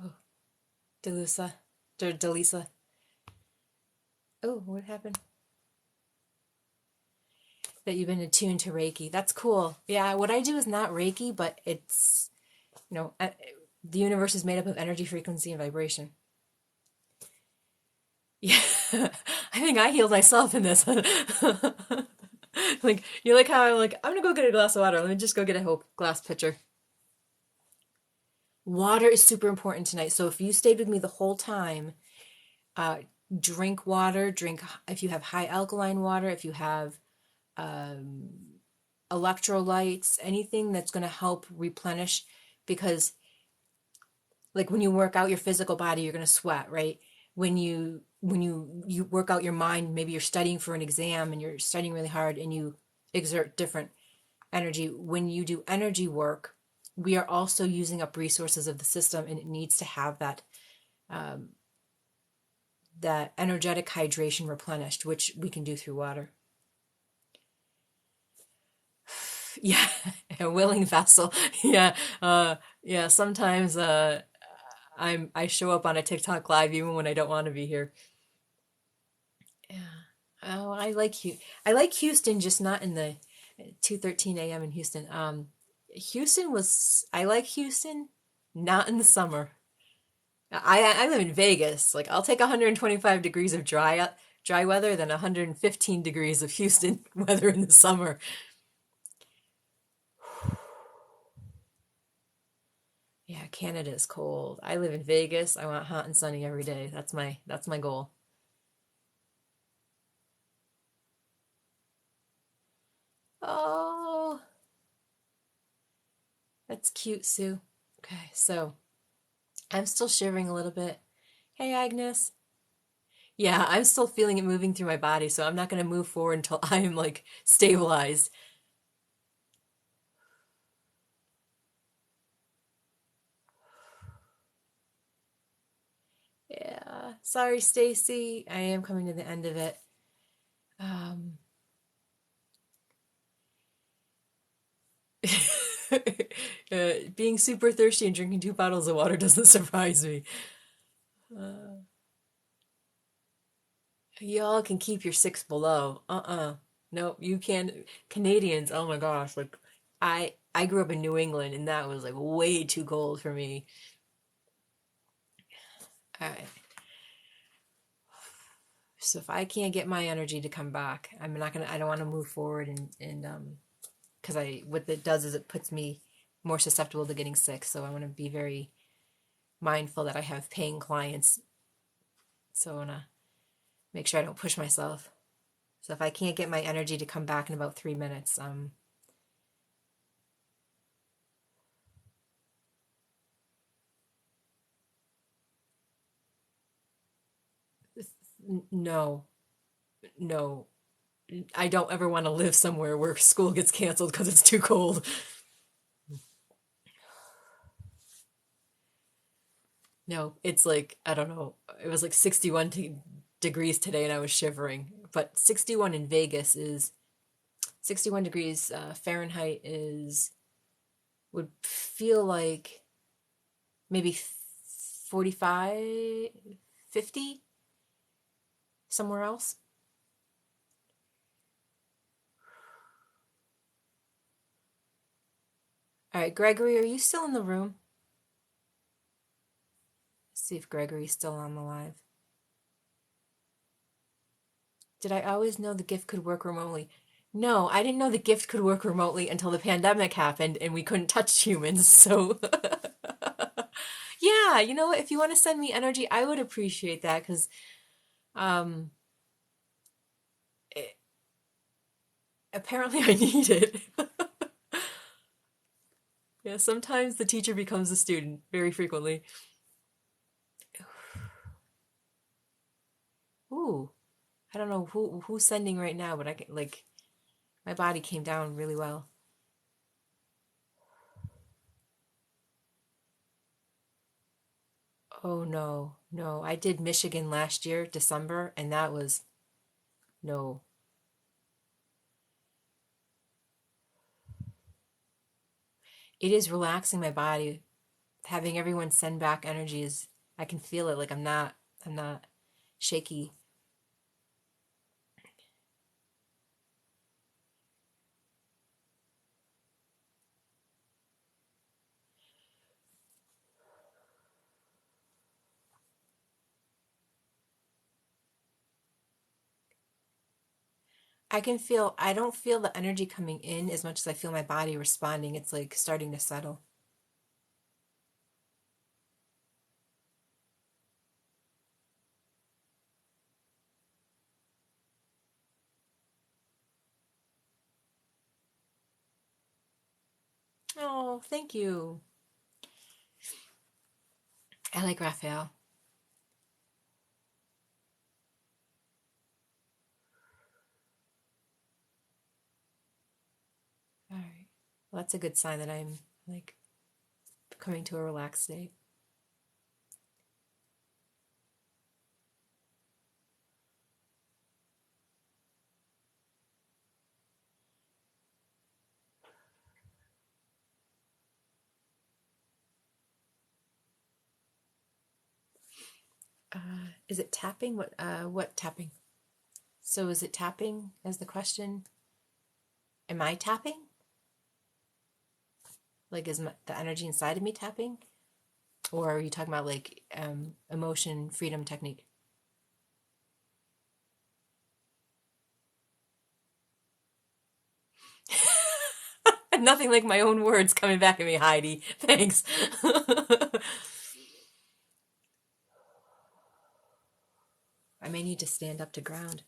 oh, Delisa. Oh, what happened? That you've been attuned to Reiki. That's cool. Yeah, what I do is not Reiki, but it's, the universe is made up of energy, frequency, and vibration. Yeah, I think I healed myself in this. Like, you like how I'm like, I'm gonna go get a glass of water. Let me just go get a whole glass pitcher. Water is super important tonight. So if you stayed with me the whole time, drink water. If you have high alkaline water, if you have electrolytes, anything that's going to help replenish, because like when you work out your physical body, you're going to sweat, right? When you work out your mind, maybe you're studying for an exam and you're studying really hard and you exert different energy. When you do energy work, we are also using up resources of the system, and it needs to have that that energetic hydration replenished, which we can do through water. Yeah, a willing vessel. Yeah, yeah. Sometimes I show up on a TikTok live even when I don't want to be here. Yeah. Oh, I like Houston, just not in the 2:13 a.m. in Houston. I like Houston, not in the summer. I live in Vegas. Like I'll take 125 degrees of dry weather than 115 degrees of Houston weather in the summer. Yeah, Canada is cold. I live in Vegas. I want hot and sunny every day. That's my goal. Oh, that's cute, Sue. Okay, so I'm still shivering a little bit. Hey, Agnes. Yeah, I'm still feeling it moving through my body, so I'm not going to move forward until I'm like stabilized. Yeah, sorry, Stacy. I am coming to the end of it. Um, being super thirsty and drinking 2 bottles of water doesn't surprise me. Uh, y'all can keep your 6 below. No, you can't. Canadians, oh my gosh, like I grew up in New England and that was like way too cold for me. I, so if I can't get my energy to come back, I don't want to move forward and because I what it does is it puts me more susceptible to getting sick. So I want to be very mindful that I have paying clients. So I want to make sure I don't push myself. So if I can't get my energy to come back in about 3 minutes, no, no, I don't ever want to live somewhere where school gets canceled because it's too cold. No, it's like, I don't know, it was like 61 degrees today and I was shivering. But 61 in Vegas is 61 degrees Fahrenheit is would feel like maybe 45, 50 somewhere else. All right, Gregory, are you still in the room? Let's see if Gregory's still on the live. Did I always know the gift could work remotely? No, I didn't know the gift could work remotely until the pandemic happened and we couldn't touch humans. So, yeah, you know what? If you want to send me energy, I would appreciate that because um, it, apparently I need it. Yeah, sometimes the teacher becomes the student very frequently. Ooh, I don't know who's sending right now, but I can like my body came down really well. Oh no, no. I did Michigan last year, December, and that was no. It is relaxing my body. Having everyone send back energy is I can feel it like I'm not shaky. I don't feel the energy coming in as much as I feel my body responding. It's like starting to settle. Oh, thank you. I like Raphael. All right. Well, that's a good sign that I'm like coming to a relaxed state. Is it tapping? What tapping? So is it tapping as the question? Am I tapping? Like, is the energy inside of me tapping? Or are you talking about like emotion freedom technique? Nothing like my own words coming back at me, Heidi. Thanks. I may need to stand up to ground.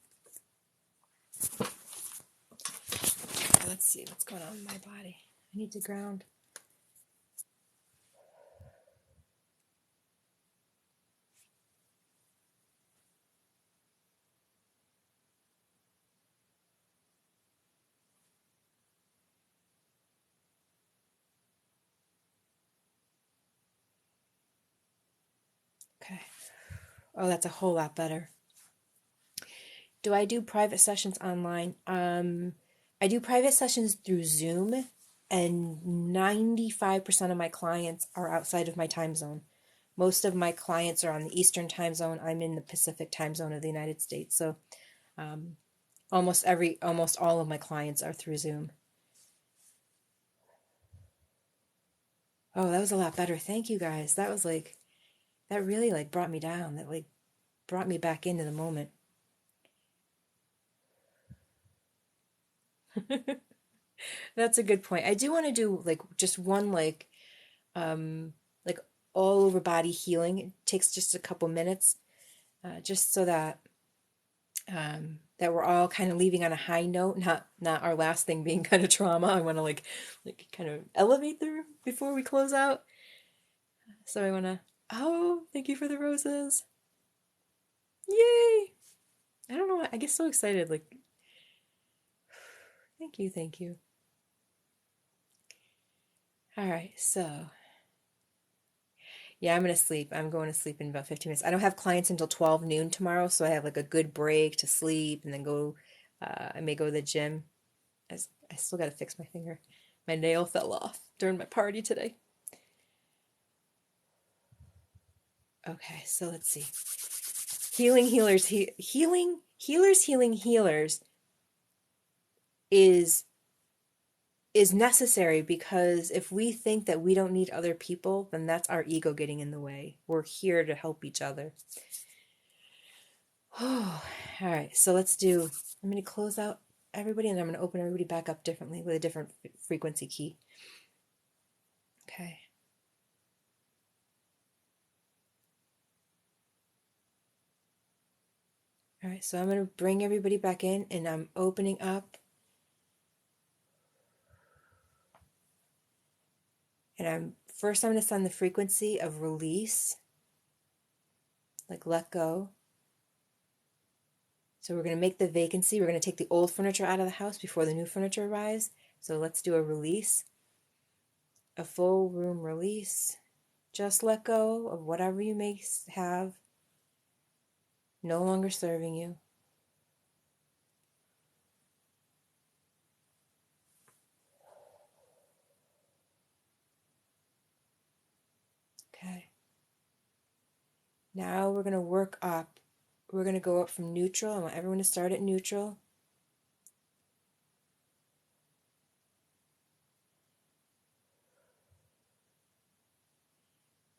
Let's see what's going on in my body. I need to ground. Okay. Oh, that's a whole lot better. Do I do private sessions online? I do private sessions through Zoom, and 95% of my clients are outside of my time zone. Most of my clients are on the Eastern time zone. I'm in the Pacific time zone of the United States. So almost all of my clients are through Zoom. Oh, that was a lot better. Thank you guys. That was that really brought me down. That brought me back into the moment. That's a good point. I do want to do just one um all over body healing. It takes just a couple minutes, just so that that we're all kind of leaving on a high note, not our last thing being kind of trauma. I want to kind of elevate the room before we close out. So I want to. Oh, thank you for the roses! Yay! I don't know. I get so excited. Thank you, thank you. All right, so yeah, I'm gonna sleep. I'm going to sleep in about 15 minutes. I don't have clients until 12 noon tomorrow, so I have a good break to sleep and then go. I may go to the gym. I still got to fix my finger. My nail fell off during my party today. Okay, so let's see. Healing healers, healing healers is necessary, because if we think that we don't need other people, then that's our ego getting in the way. We're here to help each other. Oh, all right, so I'm going to close out everybody, and I'm going to open everybody back up differently with a different frequency key. Okay. All right, so I'm going to bring everybody back in, and I'm opening up. And I'm going to send the frequency of release, let go. So we're going to make the vacancy. We're going to take the old furniture out of the house before the new furniture arrives. So let's do a release, a full room release. Just let go of whatever you may have no longer serving you. Okay. Now we're going to work up. We're going to go up from neutral. I want everyone to start at neutral.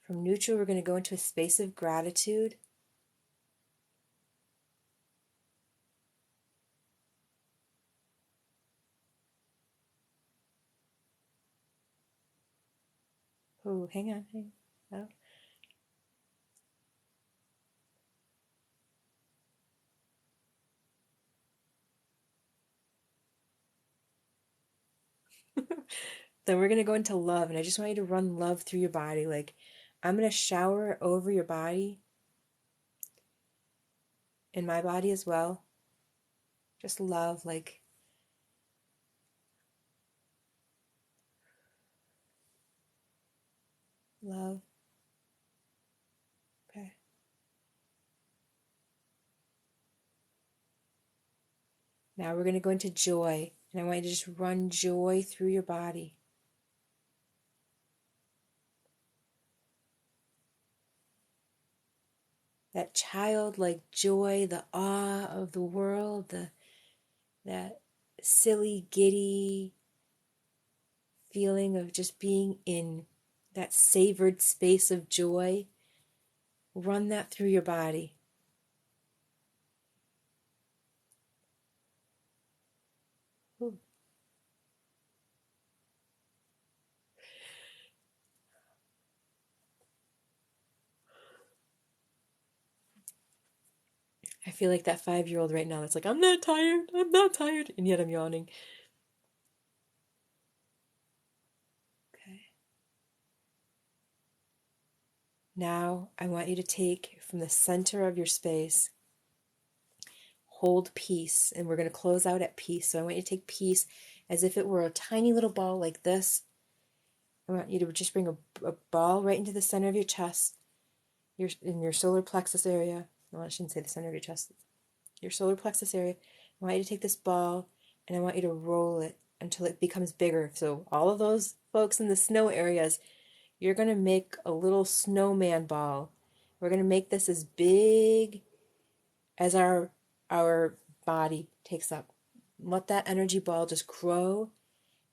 From neutral, we're going to go into a space of gratitude. Oh, hang on. Oh. Then we're going to go into love, and I just want you to run love through your body. I'm going to shower over your body and my body as well. Just love, love. Okay. Now we're going to go into joy, and I want you to just run joy through your body. that childlike joy, the awe of the world, that silly, giddy feeling of just being in that savored space of joy. Run that through your body. Ooh. I feel like that 5-year-old right now that's like, I'm not tired, and yet I'm yawning. Okay. Now I want you to take from the center of your space, hold peace, and we're going to close out at peace. So I want you to take peace as if it were a tiny little ball like this. I want you to just bring a ball right into the center of your chest, in your solar plexus area. No, I shouldn't say the center of your chest. Your solar plexus area. I want you to take this ball and I want you to roll it until it becomes bigger. So all of those folks in the snow areas, you're going to make a little snowman ball. We're going to make this as big as our body takes up. Let that energy ball just grow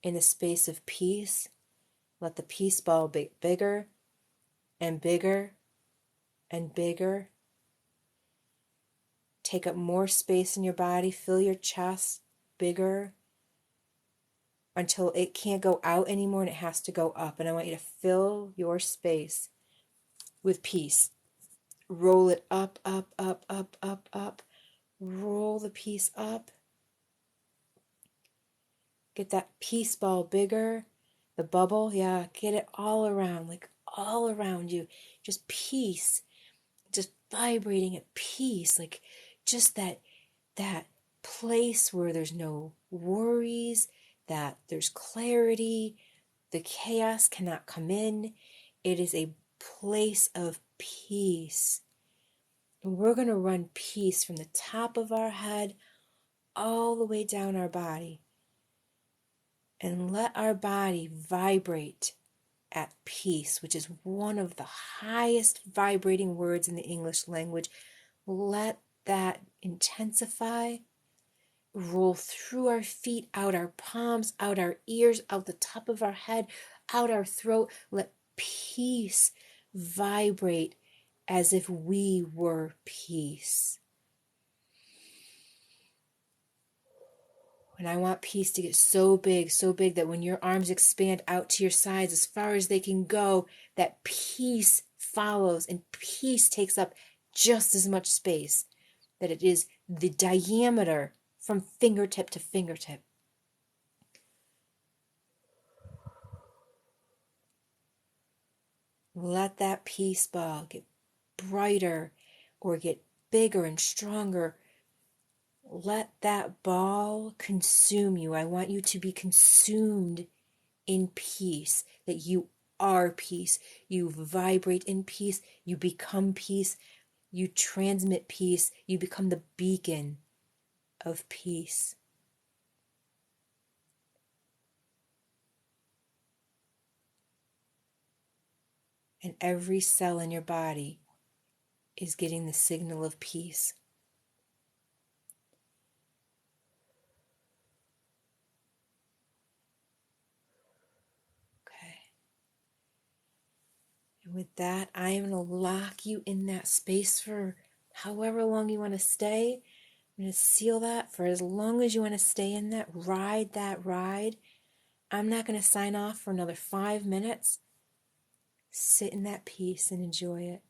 in the space of peace. Let the peace ball be bigger and bigger and bigger. Take up more space in your body. Fill your chest bigger until it can't go out anymore and it has to go up. And I want you to fill your space with peace. Roll it up, up, up, up, up, up. Roll the peace up. Get that peace ball bigger. The bubble, yeah, get it all around, like all around you. Just peace. Just vibrating at peace. Like just that place where there's no worries, that there's clarity. The chaos cannot come in. It is a place of peace. And we're going to run peace from the top of our head all the way down our body. And let our body vibrate at peace, which is one of the highest vibrating words in the English language. Let that intensify, roll through our feet, out our palms, out our ears, out the top of our head, out our throat. Let peace vibrate as if we were peace. And I want peace to get so big that when your arms expand out to your sides as far as they can go, that peace follows and peace takes up just as much space, that it is the diameter from fingertip to fingertip. Let that peace ball get brighter or get bigger and stronger. Let that ball consume you. I want you to be consumed in peace, that you are peace. You vibrate in peace. You become peace. You transmit peace. You become the beacon of peace. And every cell in your body is getting the signal of peace. And with that, I am going to lock you in that space for however long you want to stay. I'm going to seal that for as long as you want to stay in that ride. I'm not going to sign off for another 5 minutes. Sit in that peace and enjoy it.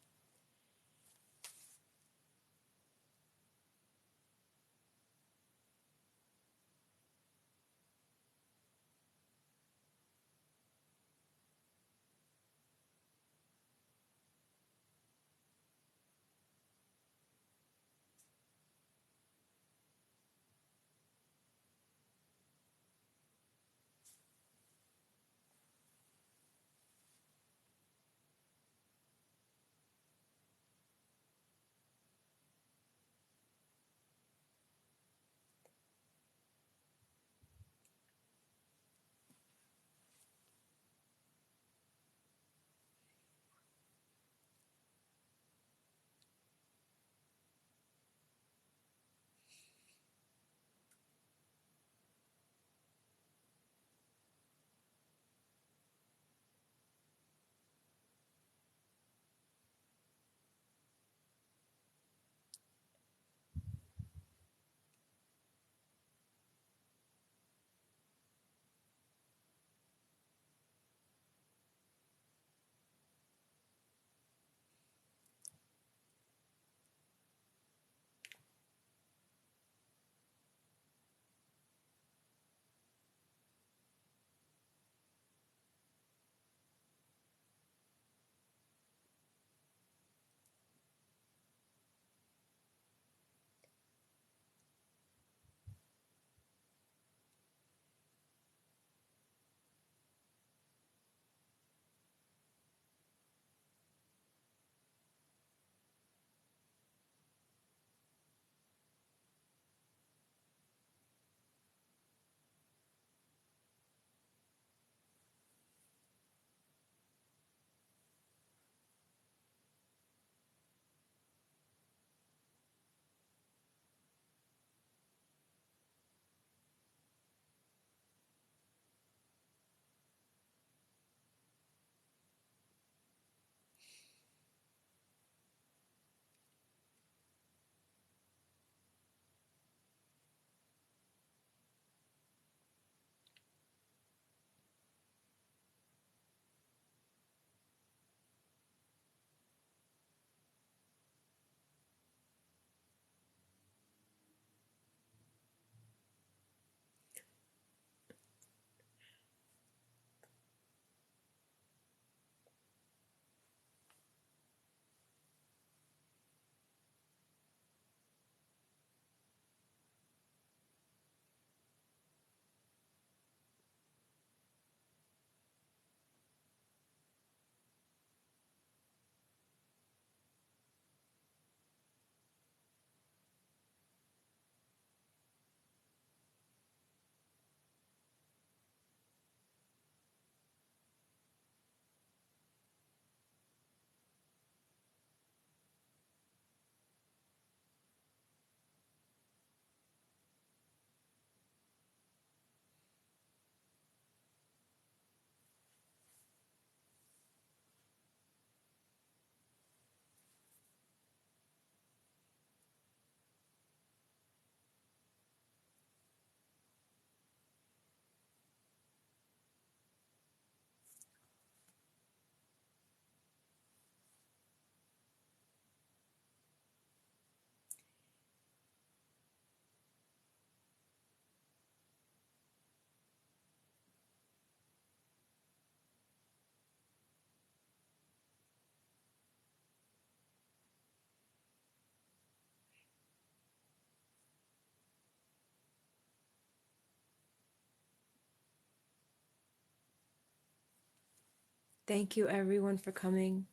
Thank you everyone for coming.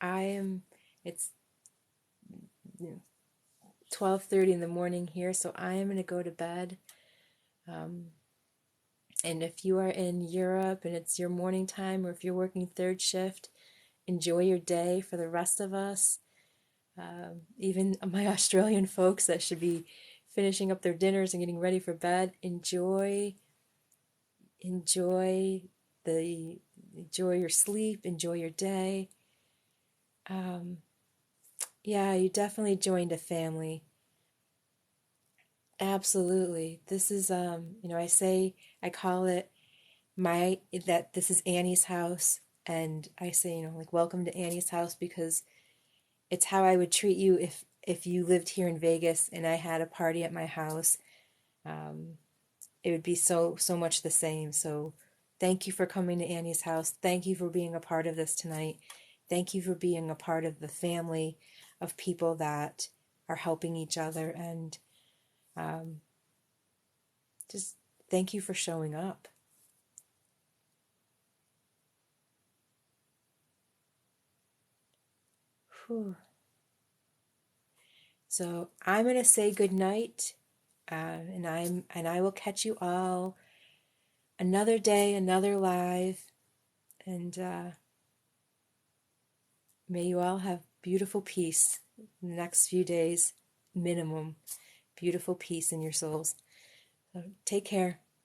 It's 12:30 in the morning here, so I am going to go to bed. And if you are in Europe and it's your morning time, or if you're working third shift, enjoy your day. For the rest of us, even my Australian folks that should be finishing up their dinners and getting ready for bed, enjoy your sleep, enjoy your day. Yeah, you definitely joined a family. Absolutely. This is I call it that this is Annie's house, and I say, like, welcome to Annie's house, because it's how I would treat you if you lived here in Vegas and I had a party at my house. It would be so much the same. So thank you for coming to Annie's house. Thank you for being a part of this tonight. Thank you for being a part of the family of people that are helping each other, and just thank you for showing up. Whew. So I'm gonna say good night, and I will catch you all another day, another live, and may you all have beautiful peace in the next few days, minimum. Beautiful peace in your souls. So take care.